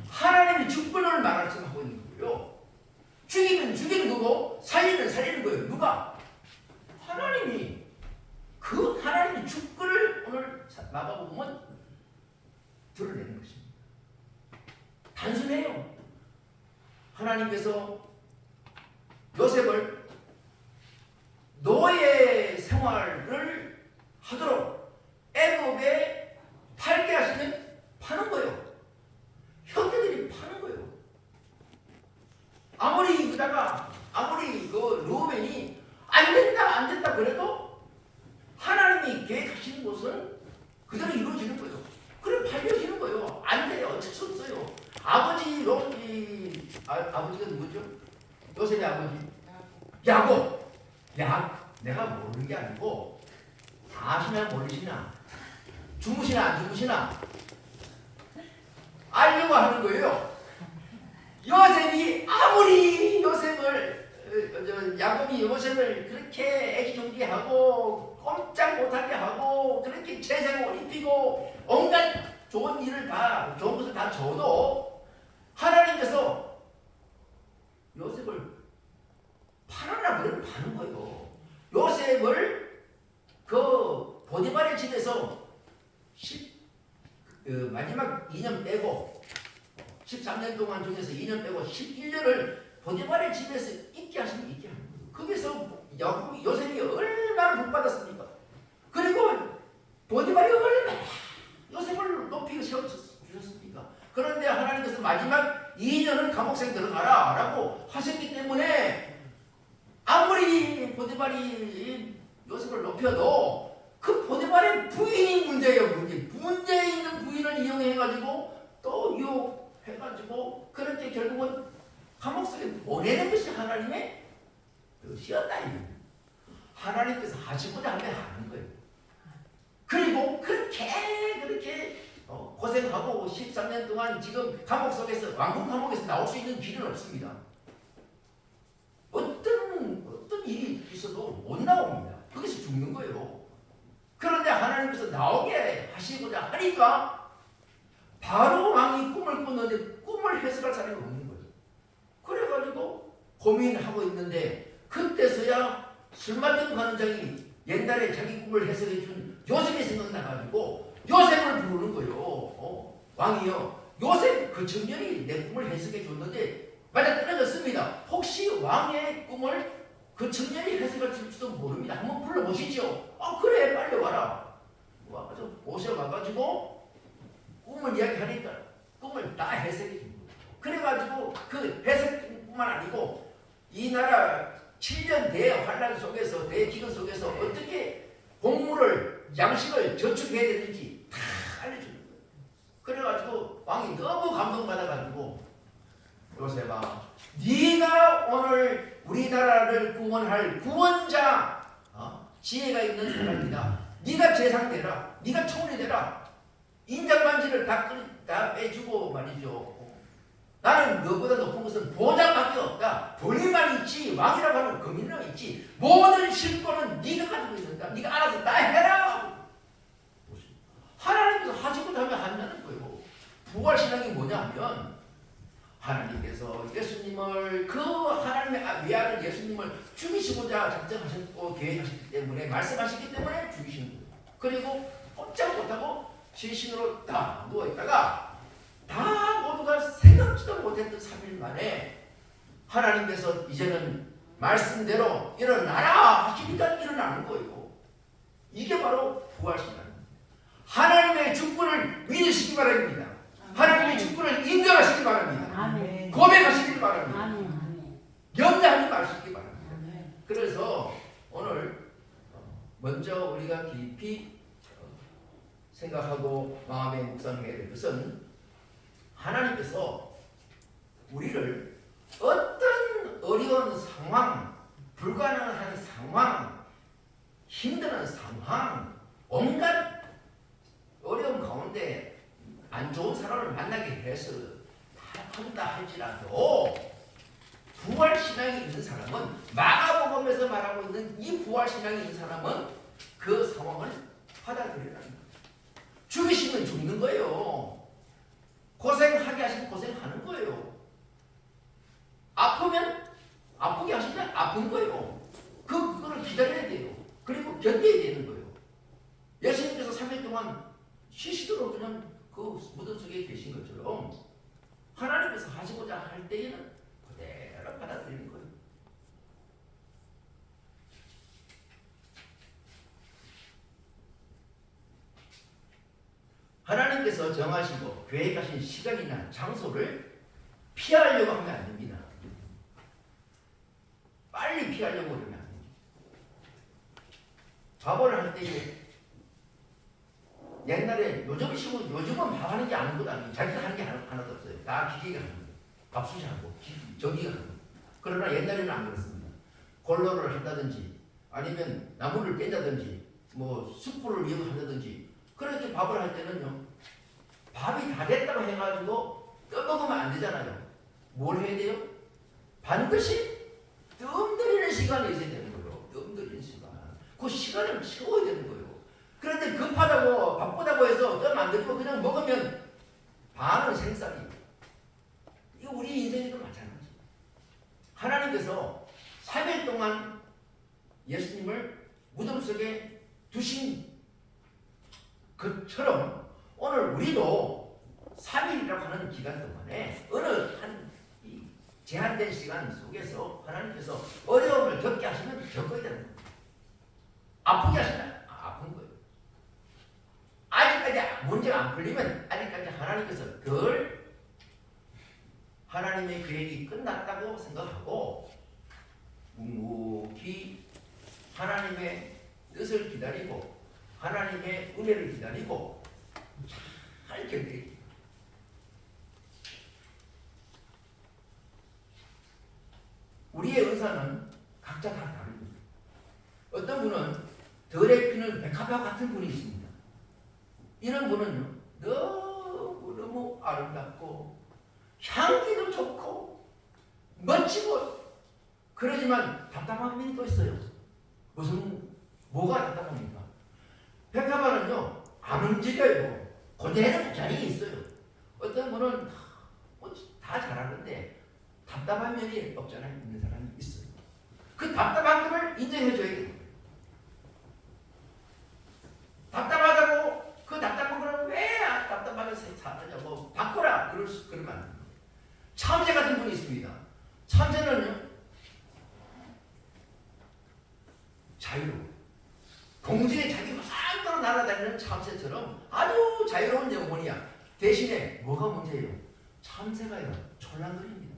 하나님이 주권을 말씀하고 있는 거고요. 죽이면 죽이는 거고 살리면 살리는 거예요. 누가? 하나님이. 그 하나님의 주권을 오늘 마가복음은 드러내는 것입니다. 단순해요. 하나님께서 요셉을 노예 생활을 하도록 애굽에 팔게 하시면 파는 거예요. 형제들이 파는 거예요. 아무리 그 루벤이 안 된다 그래도 하나님이 계획하시는 것은 그대로 이루어지는 거예요. 그럼 팔려지는 거예요. 안 돼요. 어쩔 수 없어요. 아버지가 누구죠? 요셉의 아버지 야곱. 내가 모르는 게 아니고 아시나 모르시나 주무시나 안 주무시나 알려고 하는 거예요. 요셉이 아무리 요셉을 야곱이 요셉을 그렇게 애지중지하고 꼼짝 못하게 하고 그렇게 채색을 입히고 온갖 좋은 일을 다 좋은 것을 다 줘도 하나님께서 요셉을 팔아라 그러면 파는 거예요. 요셉을 그 보디발의 집에서 마지막 2년 빼고 13년 동안 중에서 2년 빼고 11년을 보디발의 집에서 있게 하시면 있게 하는 거예요. 거기서 요셉이 얼마나 복받았습니까? 그리고 보디발이 얼마나 요셉을 높이 세워주셨습니까? 그런데 하나님께서 마지막 2년은 감옥생 들어가라 라고 하셨기 때문에 아무리 보디발이 요셉을 높여도 그 보디발의 부인이 문제예요. 문제 있는 부인을 이용해가지고 또 유혹해가지고 그렇게 결국은 감옥 속에 보내는 것이 하나님의 뜻이었다. 하나님께서 하시고자 하면 하는 거예요. 그리고 그렇게 고생하고 13년 동안 지금 감옥 속에서 왕궁 감옥에서 나올 수 있는 길은 없습니다. 어떤 일이 있어도 못 나옵니다. 거기서 죽는 거예요. 그런데 하나님께서 나오게 하시고자 하니까 바로 왕이 꿈을 꿨는데 꿈을 해석할 사람이 없는 거예요. 그래가지고 고민하고 있는데 그때서야 술 마시고 가는 장이 옛날에 자기 꿈을 해석해 준 요셉이 생각나가지고 요셉을 부르는 거예요. 왕이요. 요셉 그 청년이 내 꿈을 해석해 줬는데 맞아 떨어졌습니다. 혹시 왕의 꿈을 그 청년이 해석할 줄지도 모릅니다. 한번 불러보시죠. 그래 빨리 와라. 와가지고 오셔가지고 꿈을 이야기하니까 꿈을 다 해석해 준 거예요. 그래가지고 그 해석뿐만 아니고 이 나라 7년 대환란 속에서 대기근 속에서 어떻게 곡물을 양식을 저축해야 되는지 다 알려주는 거예요. 그래가지고 왕이 너무 감동받아가지고 요셉아 네가 오늘 우리나라를 구원할 구원자 지혜가 있는 사람이다. 네가 재상 되라. 네가 총리 되라. 인장반지를 다 빼주고 말이죠. 나는 너보다 높은 것은 보장밖에 없다. 권위만 있지 왕이라고 하는 거민력 있지 모든 실권은 네가 가지고 있는다. 네가 알아서 다 해라. 하나님께서 하시고자 하면 한다는 거예요. 부활신앙이 뭐냐면 하나님께서 예수님을 그 하나님의 위아들 예수님을 죽이시고자 작정하셨고 계획하셨기 때문에 말씀하셨기 때문에 죽이시는 거예요. 그리고 꼼짝 못하고 실신으로 다 누워있다가 다 모두가 생각지도 못했던 3일 만에 하나님께서 이제는 말씀대로 일어나라 하시니까 일어나는 거예요. 이게 바로 부활신앙입니다. 하나님의 주권을 믿으시기 바랍니다. 하나님의 주권을 인정하시기 바랍니다. 아멘. 고백하시기 바랍니다. 아멘. 염려하지 마시기 바랍니다. 아멘. 그래서 오늘 먼저 우리가 깊이 생각하고 마음에 묵상해야 될 것은 하나님께서 우리를 어떤 어려운 상황, 불가능한 상황, 힘든 상황, 온갖 어려움 가운데 안 좋은 사람을 만나게 해서 다 한다 할지라도 부활신앙이 있는 사람은 마가복음에서 말하고 있는 이 부활신앙이 있는 사람은 그 상황을 받아들이라는 거예요. 죽이시면 죽는 거예요. 고생하게 하시면 고생하는 거예요. 아프면 아프게 하시면 아픈 거예요. 그거를 기다려야 돼요. 그리고 견뎌야 되는 거예요. 예수님께서 3일 동안 쉬시도록 그냥 그 무덤 속에 계신 것처럼 하나님께서 하시고자 할 때에는 그대로 받아들이는 거예요. 하나님께서 정하시고 계획하신 시간이나 장소를 피하려고 하면 안 됩니다. 빨리 피하려고 하면 안 됩니다. 밥을 할 때에 옛날에 요즘은 밥하는 게 아무것도 아니에요. 자기가 하는 게 하나도 없어요. 다 기계가 하는 거예요. 밥솥하고 전기가 하는 거예요. 그러나 옛날에는 안 그렇습니다. 골로를 한다든지 아니면 나무를 뺀다든지 뭐 숯불을 이용한다든지 그렇게 밥을 할 때는요. 밥이 다 됐다고 해가지고 떠먹으면 안 되잖아요. 뭘 해야 돼요? 반드시 뜸 들이는 시간이 있어야 되는 거예요. 뜸 들이는 시간. 그 시간을 채워야 되는 거예요. 그런데 급하다고 바쁘다고 해서 뜸 안 들이고 그냥 먹으면 반은 생쌀이. 이거 우리 인생에도 마찬가지. 하나님께서 3일 동안 예수님을 무덤 속에 두신 것처럼 오늘 우리도 3일이라고 하는 기간 동안에 어느 한 제한된 시간 속에서 하나님께서 어려움을 겪게 하시면 겪어야 되는 거예요. 아프게 하시면 아픈 거예요. 아직까지 문제가 안 풀리면 아직까지 하나님께서 덜 하나님의 계획이 끝났다고 생각하고 묵묵히 하나님의 뜻을 기다리고 하나님의 은혜를 기다리고 잘 견디게. 우리의 은사는 각자 다 다릅니다. 어떤 분은 덜에 피는 백합화 같은 분이 있습니다. 이런 분은 너무 아름답고 향기도 좋고 멋지고 그러지만 답답한 면이 또 있어요. 뭐가 답답합니까? 백합화는요 안 움직여요. 그대로 그 자리에 있어요. 어떤 분은 다 잘하는데 답답한 면이 없잖아요. 있는 사람이 있어요. 그 답답한 점을 인정해줘야 돼요. 답답하다고 그 답답한 거를 왜 답답하게 사느냐고 바꿔라 그러면 안 돼요. 참새 같은 분이 있습니다. 참새는요 자유로워. 공중에 자기 마음대로 날아다니는 참새처럼 아주 자유로운 영혼이야. 대신에 뭐가 문제예요? 참새가요 촐랑거립니다.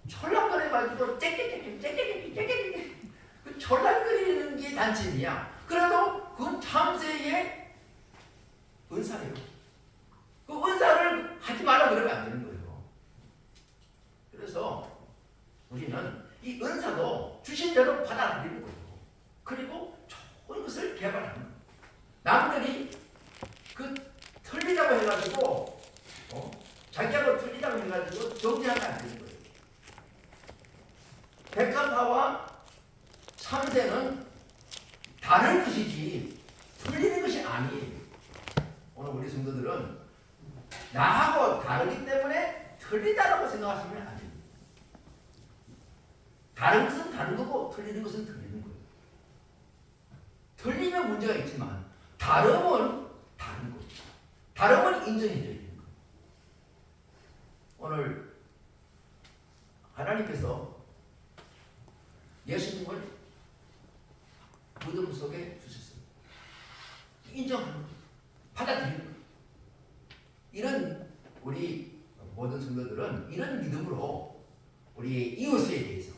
촐랑거려가지고 짹짹짹짹짹짹짹 그 촐랑거리는 게 단점이야. 그래도 그건 참새의 은사예요. 그 은사를 하지 말라 그러면 안 되는 거예요. 그래서 우리는 이 은사도 주신 대로 받아들이는 거예요. 그리고 좋은 것을 개발하는 거예요. 남들이 그 틀리다고 해가지고 자기하고 틀리다고 해가지고 정죄하면 안 되는 거예요. 백합화와 참새는 다른 것이지 틀리는 것이 아니에요. 오늘 우리 성도들은 나하고 다르기 때문에 틀리다라고 생각하시면 안 됩니다. 다른 것은 다른 거고 틀리는 것은 틀리는 거예요. 틀리면 문제가 있지만 다름은 다른 거예요. 다름은 인정해줘야 되는 거예요. 오늘 하나님께서 예수님을 무덤 속에 두셨어요. 인정하는 거예요. 받아들이는 거예요. 이런 우리 모든 성도들은 이런 믿음으로 우리 이웃에 대해서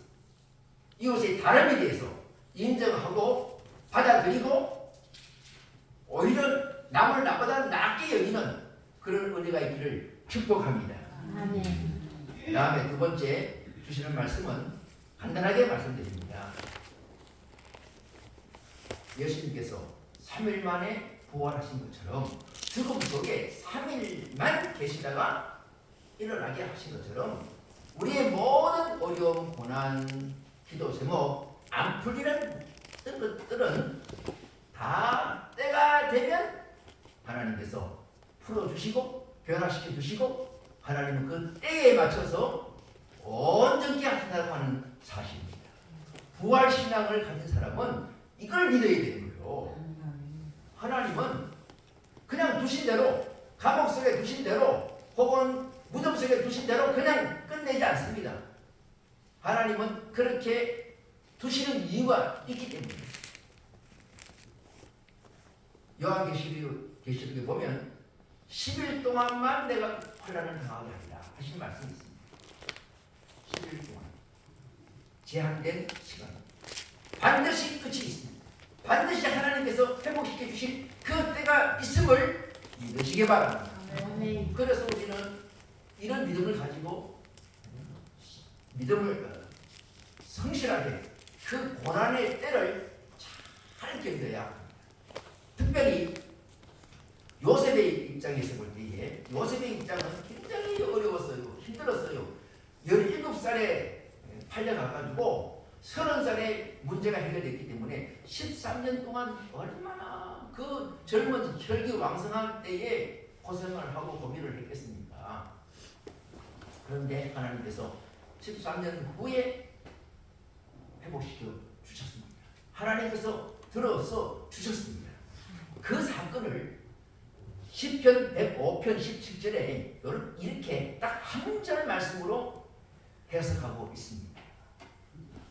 이웃의 다름에 대해서 인정하고 받아들이고 오히려 남을 나보다 낫게 여기는 그런 은혜가 있기를 축복합니다. 그 다음에 두 번째 주시는 말씀은 간단하게 말씀드립니다. 예수님께서 3일 만에 부활하신 것처럼 죽음 속에 3일만 계시다가 일어나게 하신 것처럼 우리의 모든 어려움, 고난, 기도 제목, 안 풀리는 것들은 다 때가 되면 하나님께서 풀어주시고 변화시켜 주시고 하나님은 그 때에 맞춰서 온전케 하신다고 하는 사실입니다. 부활신앙을 가진 사람은 이걸 믿어야 되는 거예요. 하나님은 그냥 두신 대로 감옥 속에 두신 대로 혹은 무덤 속에 두신 대로 그냥 끝내지 않습니다. 하나님은 그렇게 두시는 이유가 있기 때문에 요한계시록에 보면 10일 동안만 내가 환난을 당하게 하리라 하신 말씀이 있습니다. 10일 동안 제한된 시간 반드시 끝이 있습니다. 반드시 하나님께서 회복시켜 주신 그 때가 있음을 믿으시기 바랍니다. 그래서 우리는 이런 믿음을 가지고 믿음을 성실하게 그 고난의 때를 잘 견뎌야 합니다. 특별히 요셉의 입장에서 볼 때에 요셉의 입장은 굉장히 어려웠어요. 힘들었어요. 17살에 팔려가가지고 30살에 문제가 해결됐기 때문에 13년 동안 얼마나 그 젊은 혈기왕성한 때에 고생을 하고 고민을 했겠습니까? 그런데 하나님께서 13년 후에 회복시켜 주셨습니다. 하나님께서 들어서 주셨습니다. 그 사건을 시편 105편 17절에 이렇게 딱 한 절 말씀으로 해석하고 있습니다.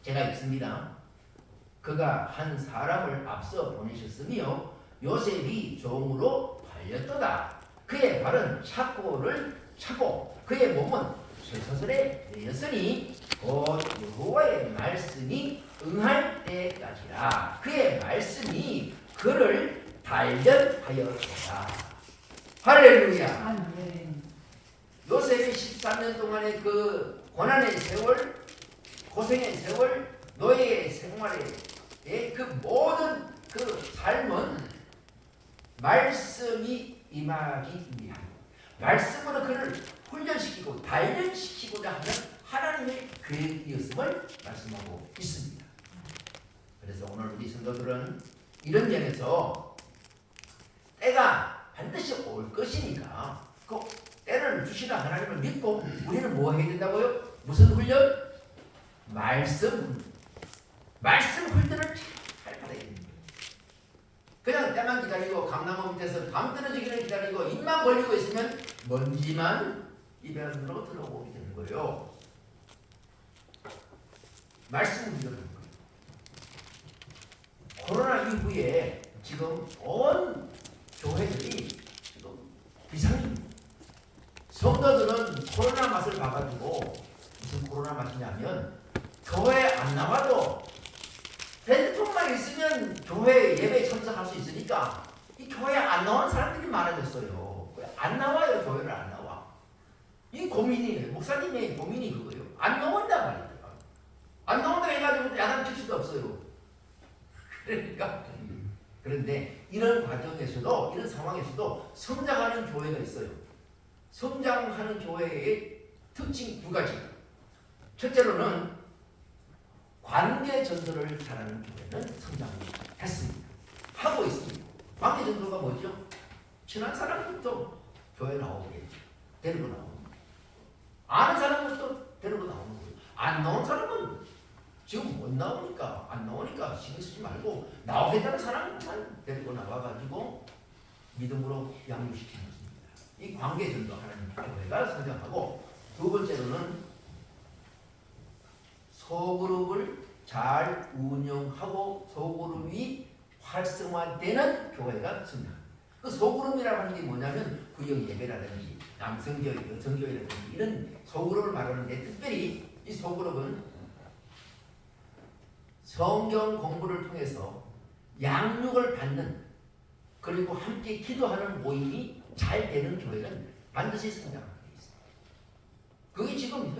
제가 읽습니다. 그가 한 사람을 앞서 보내셨으며 요셉이 종으로 팔렸도다. 그의 발은 착고를 차고 그의 몸은 쇠사슬에 매였으니 곧 여호와의 말씀이 응할 때까지라. 그의 말씀이 그를 단련하였도다. 할렐루야. 아멘. 요셉이 13년 동안의 그 고난의 세월, 고생의 세월, 노예의 생활의 그 모든 그 삶은 말씀이 임하기 위한, 말씀으로 그를 훈련시키고 단련시키고자 하는 하나님의 계획이었음을 말씀하고 있습니다. 그래서 오늘 우리 성도들은 이런 면에서 때가 반드시 올 것이니까 그 때를 주시는 하나님을 믿고 우리는 뭐 해야 된다고요? 무슨 훈련? 말씀 훈련을 잘 받아야 됩니다. 그냥 때만 기다리고 강나무 밑에서 밤 떨어지기를 기다리고 입만 벌리고 있으면 먼지만 입 안으로 들어오게 되는 거예요. 말씀 훈련을 하는 거예요. 코로나 이후에 지금 온 교회들이 지금 비상입니다. 성도들은 코로나 맛을 봐가지고 무슨 코로나 맛이냐면 교회 안 나와도 핸드폰만 있으면 교회 예배에 참석할 수 있으니까 이 교회 안 나오는 사람들이 많아졌어요. 안 나와요. 교회를 안 나와. 이 고민이에요. 목사님의 고민이 그거예요. 안 나온단 말이에요. 안 나온다 해가지고 야단 칠 수도 없어요. 그러니까 그런데 이런 과정에서도 이런 상황에서도 성장하는 교회가 있어요. 성장하는 교회의 특징 두 가지. 첫째로는 관계 전도를 잘하는 교회는 성장했습니다. 하고 있습니다. 관계 전도가 뭐죠? 친한 사람부터 교회 나오게 데리고 나오는 거예요. 아는 사람부터 데리고 나오는 거예요. 안 나온 사람은 지금 못 나오니까 안 나오니까 신경 쓰지 말고 나오겠다는 사람만 데리고 나와가지고 믿음으로 양육시키는 것입니다. 이 관계 전도 하나님 교회가 성장하고, 두 번째로는 소그룹을 잘 운영하고 소그룹이 활성화되는 교회가 성장합니다. 그 소그룹이라고 하는 게 뭐냐면 구역 예배라든지 남성교회, 여성교회라든지 이런 소그룹을 말하는데, 특별히 이 소그룹은 성경 공부를 통해서 양육을 받는, 그리고 함께 기도하는 모임이 잘 되는 교회는 반드시 성장하게 되어 있습니다. 그게 지금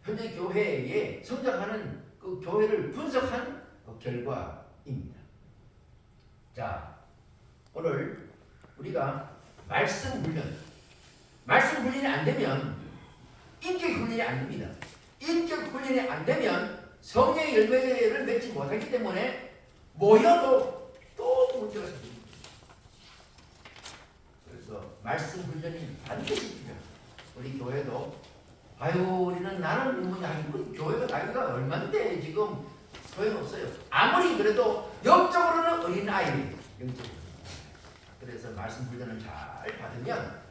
현재 교회에 성장하는 그 교회를 분석한 결과입니다. 자, 오늘 우리가 말씀 훈련이 안 되면 인격 훈련이 안 됩니다. 인격 훈련이 안 되면 성령의 열매를 맺지 못하기 때문에 모여도 또 문제가 생깁니다. 그래서 말씀 훈련이 반드시 필요합니다. 우리 교회도 우리는 나는 우리 교회가 나이가 얼마인데 지금 소용없어요. 아무리 그래도 영적으로는 어린아이예요. 영적으로. 그래서 말씀 훈련을 잘 받으면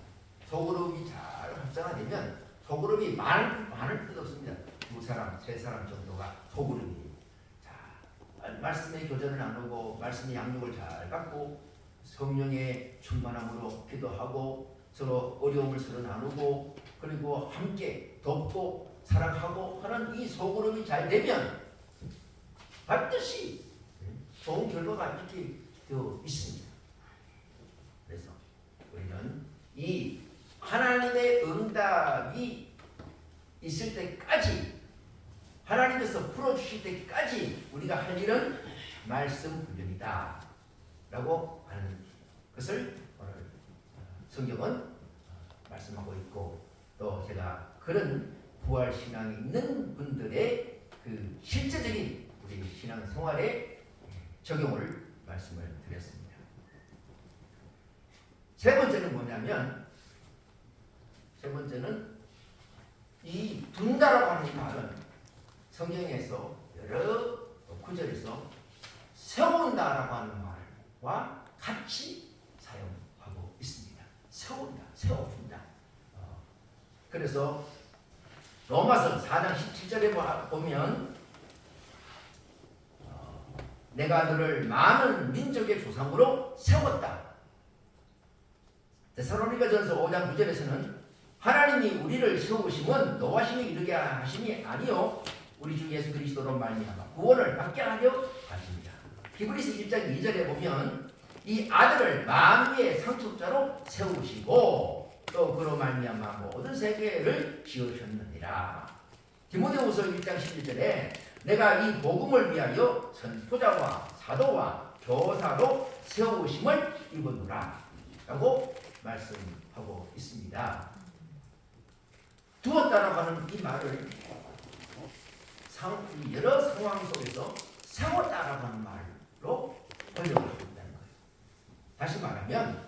소그룹이 잘 활성화되면 소그룹이 많을 필요 없습니다. 2사람, 3사람 정도가 소그룹이에요. 자, 말씀의 교전을 나누고 말씀의 양육을 잘 받고 성령의 충만함으로 기도하고 서로 어려움을 서로 나누고 그리고 함께 돕고 사랑하고 하는 이 소그룹이 잘 되면 반드시 좋은 결과가 이렇게 되어 있습니다. 그래서 우리는 이 하나님의 응답이 있을 때까지, 하나님께서 풀어주실 때까지 우리가 할 일은 말씀 훈련이다 라고 하는 것을 오늘 성경은 말씀하고 있고, 또 제가 그런 부활 신앙이 있는 분들의 그 실제적인 우리 신앙 생활에 적용을 말씀을 드렸습니다. 세 번째는 뭐냐면, 세 번째는 이 둔다라고 하는 말은 성경에서 여러 구절에서 세운다라고 하는 말과 같이 사용하고 있습니다. 세운다, 세워준다. 그래서 로마서 4장 17절에 보면 내가 너를 많은 민족의 조상으로 세웠다. 데살로니가전서 5장 9절에서는 하나님이 우리를 세우심은 너와 힘이 이르게 하심이 아니요 우리 주 예수 그리스도로 말미암아 구원을 받게 하려 하십니다. 히브리서 1장 2절에 보면 이 아들을 만유의 상속자로 세우시고 또 그로 말미암아 모든 세계를 지으셨느니라. 디모데후서 1장 11절에 내가 이 복음을 위하여 선포자와 사도와 교사로 세우심을 입었노라 라고 말씀하고 있습니다. 두었다라고 하는 이 말을 여러 상황 속에서 세웠다라고 하는 말로 번역을 한다는 거예요. 다시 말하면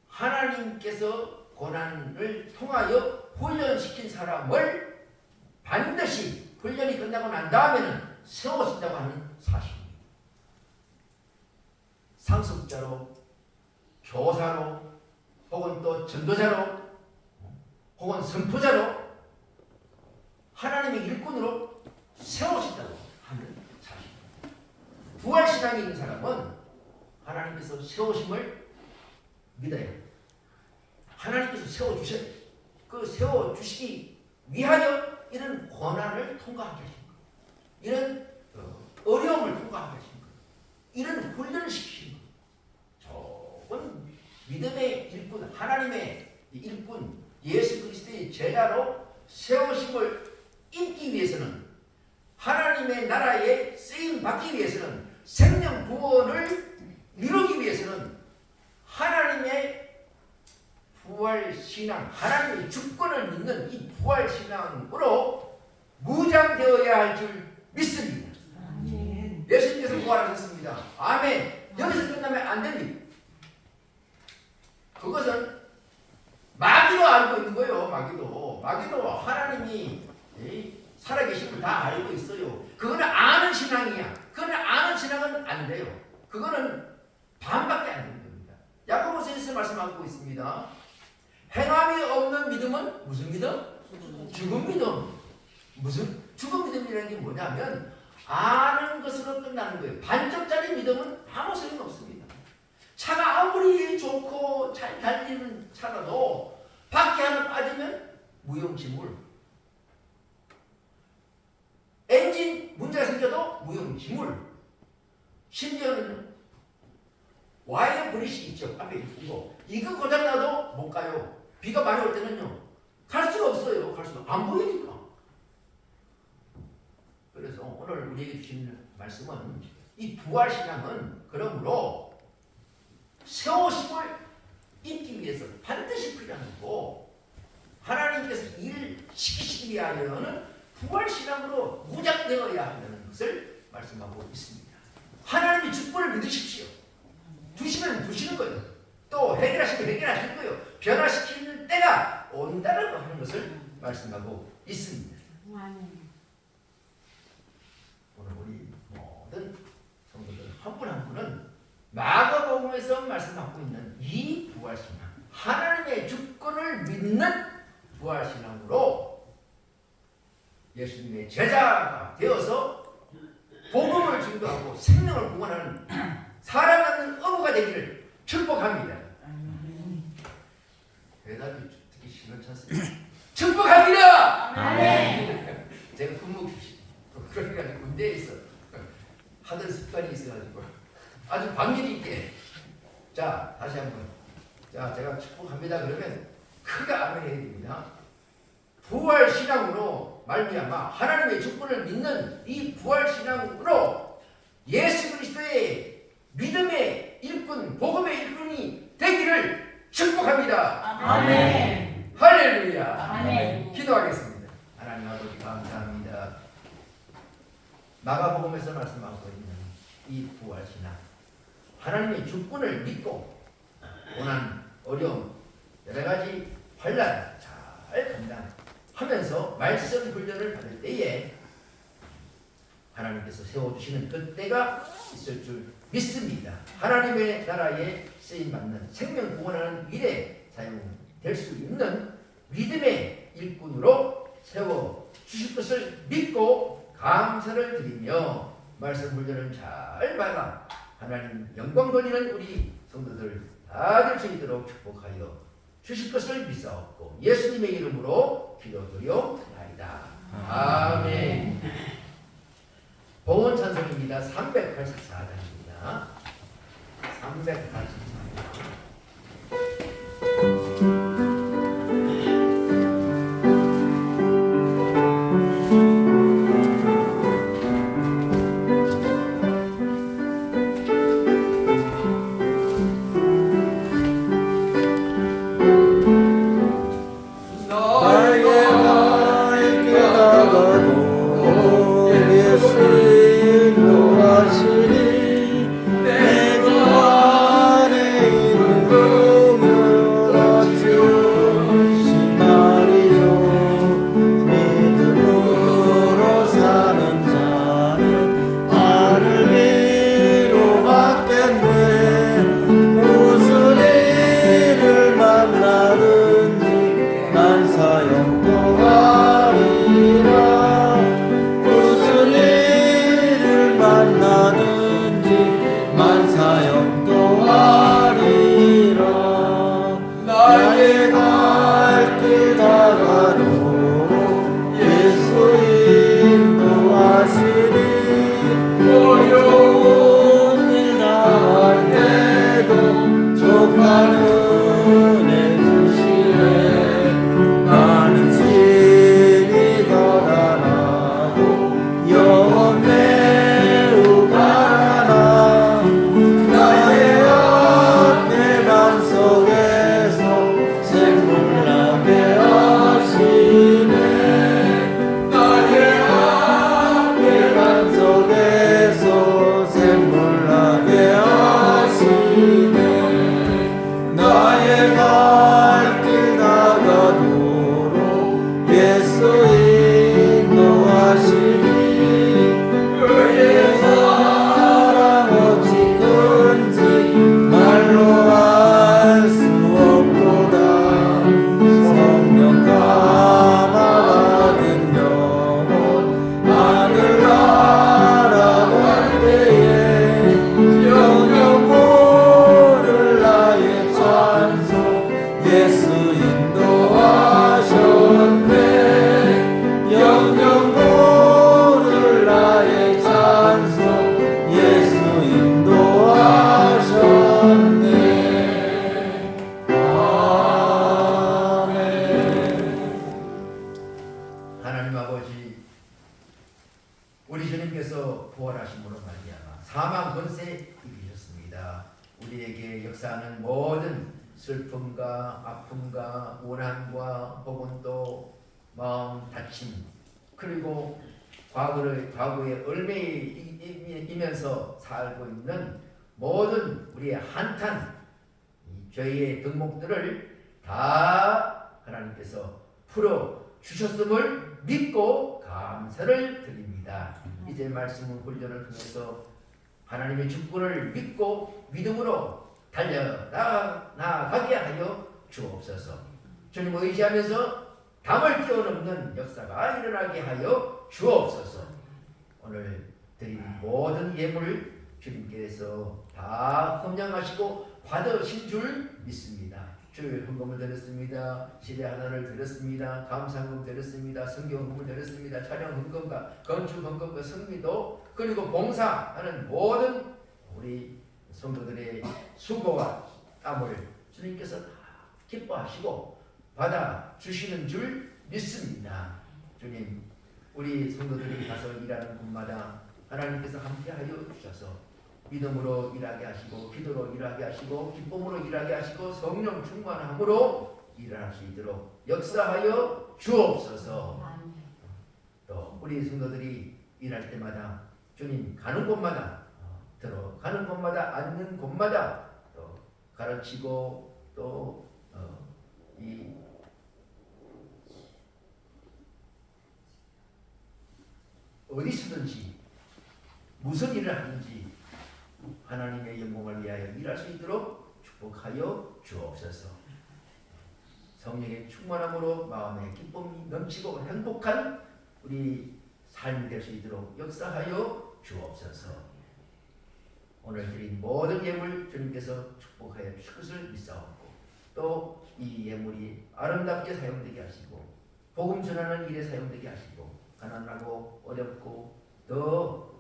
하나님께서 고난을 통하여 훈련시킨 사람을 반드시 훈련이 끝나고 난 다음에는 세워진다고 하는 사실입니다. 상속자로, 교사로, 혹은 또 전도자로, 혹은 선포자로 하나님의 일꾼으로 세워진다고 하는 사실입니다. 부활신앙이 있는 사람은 하나님께서 세우심을 믿어요. 하나님께서 세워주셔요. 그 세워주시기 위하여 이런 고난을 통과하게 하신 거예요. 이런 어려움을 통과하게 하신 거예요. 이런 훈련을 시키신 거예요. 저건 믿음의 일꾼, 하나님의 일꾼, 예수 그리스도의 제자로 세우심을 입기 위해서는, 하나님의 나라에 쓰임받기 위해서는, 생명 구원을 이루기 위해서는 하나님의 부활신앙, 하나님의 주권을 믿는 이 부활신앙으로 무장되어야 할 줄 믿습니다. 아멘. 예수님께서 부활하셨습니다. 아멘. 여기서 끝나면 안 됩니다. 그것은 마귀도 알고 있는 거예요. 마귀도 하나님이 살아계심을 다 알고 있어요. 그거는 아는 신앙이야. 그거는 아는 신앙은 안 돼요. 그거는 반밖에 안 되는 겁니다. 야고보서에서 말씀하고 있습니다. 행함이 없는 믿음은 무슨 믿음? 죽은 믿음. 무슨 죽은 믿음이라는 게 뭐냐면 아는 것으로 끝나는 거예요. 반쪽짜리 믿음은 아무 소용이 없습니다. 차가 아무리 좋고 잘 달리는 차라도 바퀴 하나 빠지면 무용지물. 엔진 문제가 생겨도 무용지물. 심지어는 와이어 브릿이 있죠. 앞에 있고 이거 고장나도 못 가요. 비가 많이 올 때는요. 갈 수가 없어요. 갈 수가 안 보이니까. 그래서 오늘 우리에게 주신 말씀은 이 부활신앙은 그러므로 세우심을 입기 위해서 반드시 필요한 거고 하나님께서 일 시키시기 위하여는 부활신앙으로 무장되어야 한다는 것을 말씀하고 있습니다. 하나님의 주권을 믿으십시오. 두시면 두시는 거예요. 또 해결하시면 해결하실 거예요. 변화시키는 때가 온다라고 하는 것을 말씀하고 있습니다. 오늘 우리 모든 성도들 한 분 한 분은 마가복음에서 말씀하고 있는 이 부활신앙, 하나님의 주권을 믿는 부활신앙으로 예수님의 제자가 되어서 복음을 증거하고 생명을 구원하는 사랑하는 어부가 되기를 축복합니다. 대답이 듣기 싫으셨습니다. 축복합니다. 아멘. 제가 근무 주시. 그러니까 군대에 있어 하던 습관이 있어가지고 아주 방귀 있게. 자 다시 한번. 자 제가 축복합니다. 그러면 크게 아멘 해야 됩니다. 부활 신앙으로 말미암아 하나님의 주권을 믿는 이 부활 신앙으로 예수 그리스도의 믿음의 일꾼, 복음의 일꾼이 되기를 축복합니다. 아멘. 할렐루야. 아멘. 기도. 마가복음에서 말씀하고 있는 이 부활신앙, 하나님의 주권을 믿고 고난, 어려움, 여러 가지 환난 잘 감당하면서 말씀 훈련을 받을 때에 하나님께서 세워주시는 그때가 있을 줄 믿습니다. 하나님의 나라에 쓰임받는 생명 구원하는 일에 사용될 수 있는 믿음의 일꾼으로 세워주실 것을 믿고 감사를 드리며 말씀 훈련을 잘 받아 하나님 영광 돌리는 우리 성도들 다 될 수 있도록 축복하여 주실 것을 믿사옵고 예수님의 이름으로 기도드리옵나이다. 아멘. 봉헌 찬송입니다. 384단입니다. 384. 슬픔과 아픔과 고난과 혹은 또 마음 다짐 그리고 과거에 얽매이면서 살고 있는 모든 우리의 한탄 죄의 덕목들을 다 하나님께서 풀어 주셨음을 믿고 감사를 드립니다. 이제 말씀 훈련을 통해서 하나님의 주권을 믿고 믿음으로 달려 나아가게 하여 주옵소서. 주님 의지하면서 담을 뛰어넘는 역사가 일어나게 하여 주옵소서. 오늘 드린 모든 예물을 주님께서 다 헌양하시고 받으신 줄 믿습니다. 주일 헌금을 드렸습니다. 시대 하나를 드렸습니다. 감사헌금 드렸습니다. 성경헌금을 드렸습니다. 촬영 헌금과 건축 헌금과 성미도 그리고 봉사하는 모든 우리 성도들의 수고와 땀을 주님께서 다 기뻐하시고 받아주시는 줄 믿습니다. 주님, 우리 성도들이 가서 일하는 곳마다 하나님께서 함께하여 주셔서 믿음으로 일하게 하시고 기도로 일하게 하시고 기쁨으로 일하게 하시고 성령 충만함으로 일할 수 있도록 역사하여 주옵소서. 또 우리 성도들이 일할 때마다 주님 가는 곳마다 들어가는 곳마다 앉는 곳마다 또 가르치고 또 이 어디서든지 무슨 일을 하는지 하나님의 영광을 위하여 일할 수 있도록 축복하여 주옵소서. 성령의 충만함으로 마음의 기쁨이 넘치고 행복한 우리 삶이 될 수 있도록 역사하여 주옵소서. 오늘 드린 모든 예물 주님께서 축복하여 주실 것을 믿사옵고 또 이 예물이 아름답게 사용되게 하시고 복음 전하는 일에 사용되게 하시고 가난하고 어렵고 더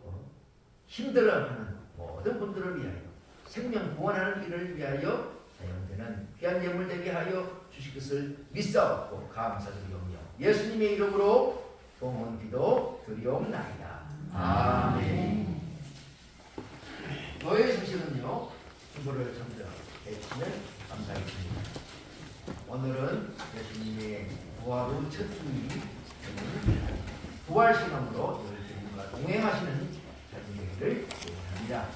힘들어하는 모든 분들을 위하여 생명 구원하는 일을 위하여 사용되는 귀한 예물 되게 하여 주실 것을 믿사옵고 감사드리오며 예수님의 이름으로 봉헌 기도 드리옵나이다. 아멘. 너의 소식은요 중보를 참조해 주시면 감사하겠습니다. 오늘은 예수님의 부활 후 첫 주일 부활 신앙으로 예수님과 동행하시는 삶을 기원합니다.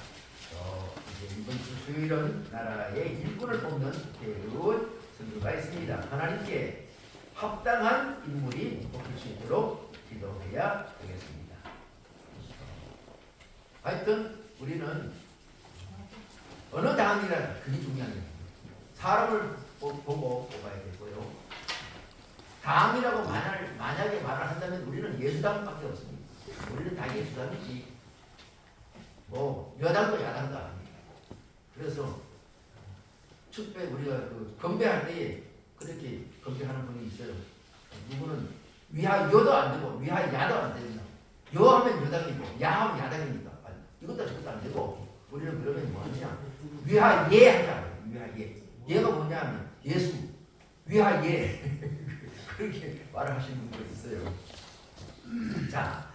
이제 이번 주 수요일은 나라의 일꾼을 뽑는 대의원 선교가 있습니다. 하나님께 합당한 인물이 뽑힐 수 있도록 기도해야 되겠습니다. 하여튼 우리는 어느 당이나 그게 중요한 거예요. 사람을 보고 뽑아야 되고요. 당이라고 만약에 말을 한다면 우리는 예수당밖에 없습니다. 우리는 다 예수당이지 뭐 여당도 야당도 아닙니다. 그래서 축배 우리가 그 건배할 때에 그렇게 건배하는 분이 있어요. 누구는 위하여도 안 되고 위하야도 안 됩니다. 여하면 여당이고 야하면 야당이니까 이것도 저것도 안 되고 우리는 그러면 뭐 하냐 위하예 하자. 위하예. 얘가 뭐냐면 예수 위하예 그렇게 말을 하시는 분도 있어요. 자,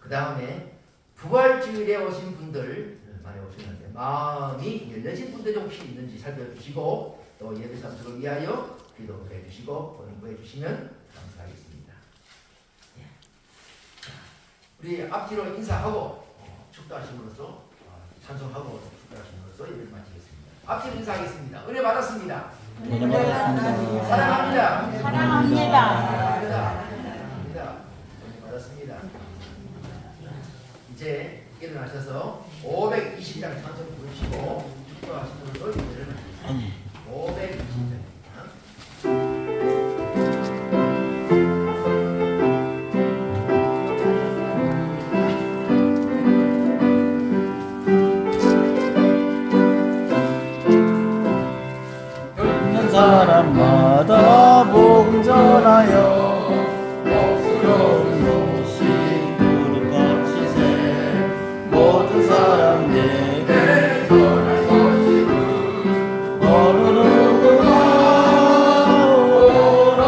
그 다음에 부활주일에 오신 분들 많이 오시는데 마음이 열려진 분들이 혹시 있는지 살펴주시고 또 예배 참석을 위하여 기도해 주시고 권고해 주시면 감사하겠습니다. 예. 우리 앞뒤로 인사하고 축도하심으로써 찬송하고 축도하심으로써 예배를 마치겠습니다. 앞뒤로 인사하겠습니다. 은혜 받았습니다. 은혜 받았습니다. 사랑합니다. 사랑합니다. 은혜 받았습니다. 이제 일어나셔서 520장 찬송 부르시고 축도하심으로써 예배를 마치겠습니다. 520장. 사람마다 복음 전하여 목소리로 무릎 꿇치세 모든 사람 내게 전할 것이니 어느 누구나 오라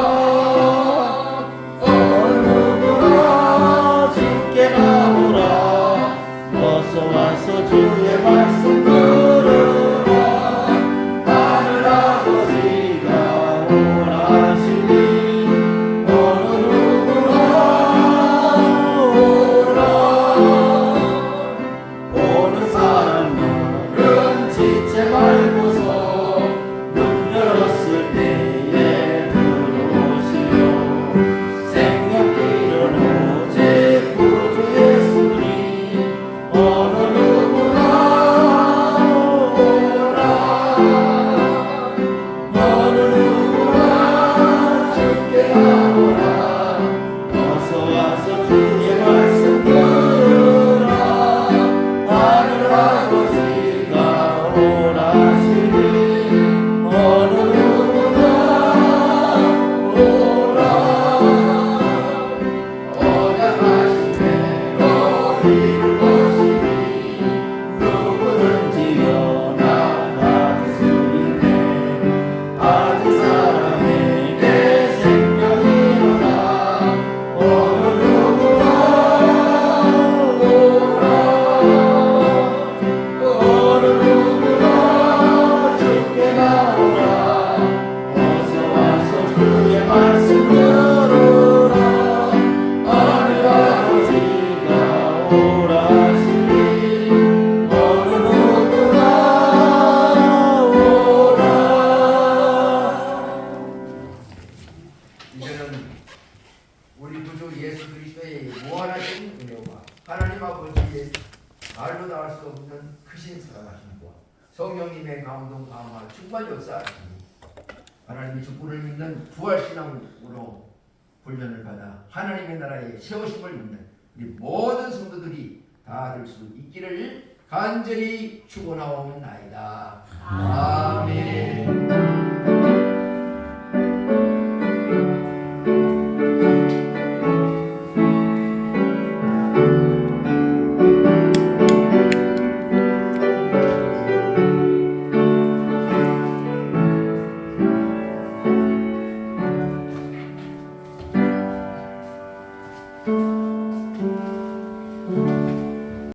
어느 누구나 주께 나오라 어서 와서 주의 말씀 들으라 오라 충만히 역사하시고 하나님의 축복을 믿는 부활신앙으로 훈련을 받아 하나님의 나라에 세우심을 입는 우리 모든 성도들이 다 될 수 있기를 간절히 축원하옵나이다. 아멘.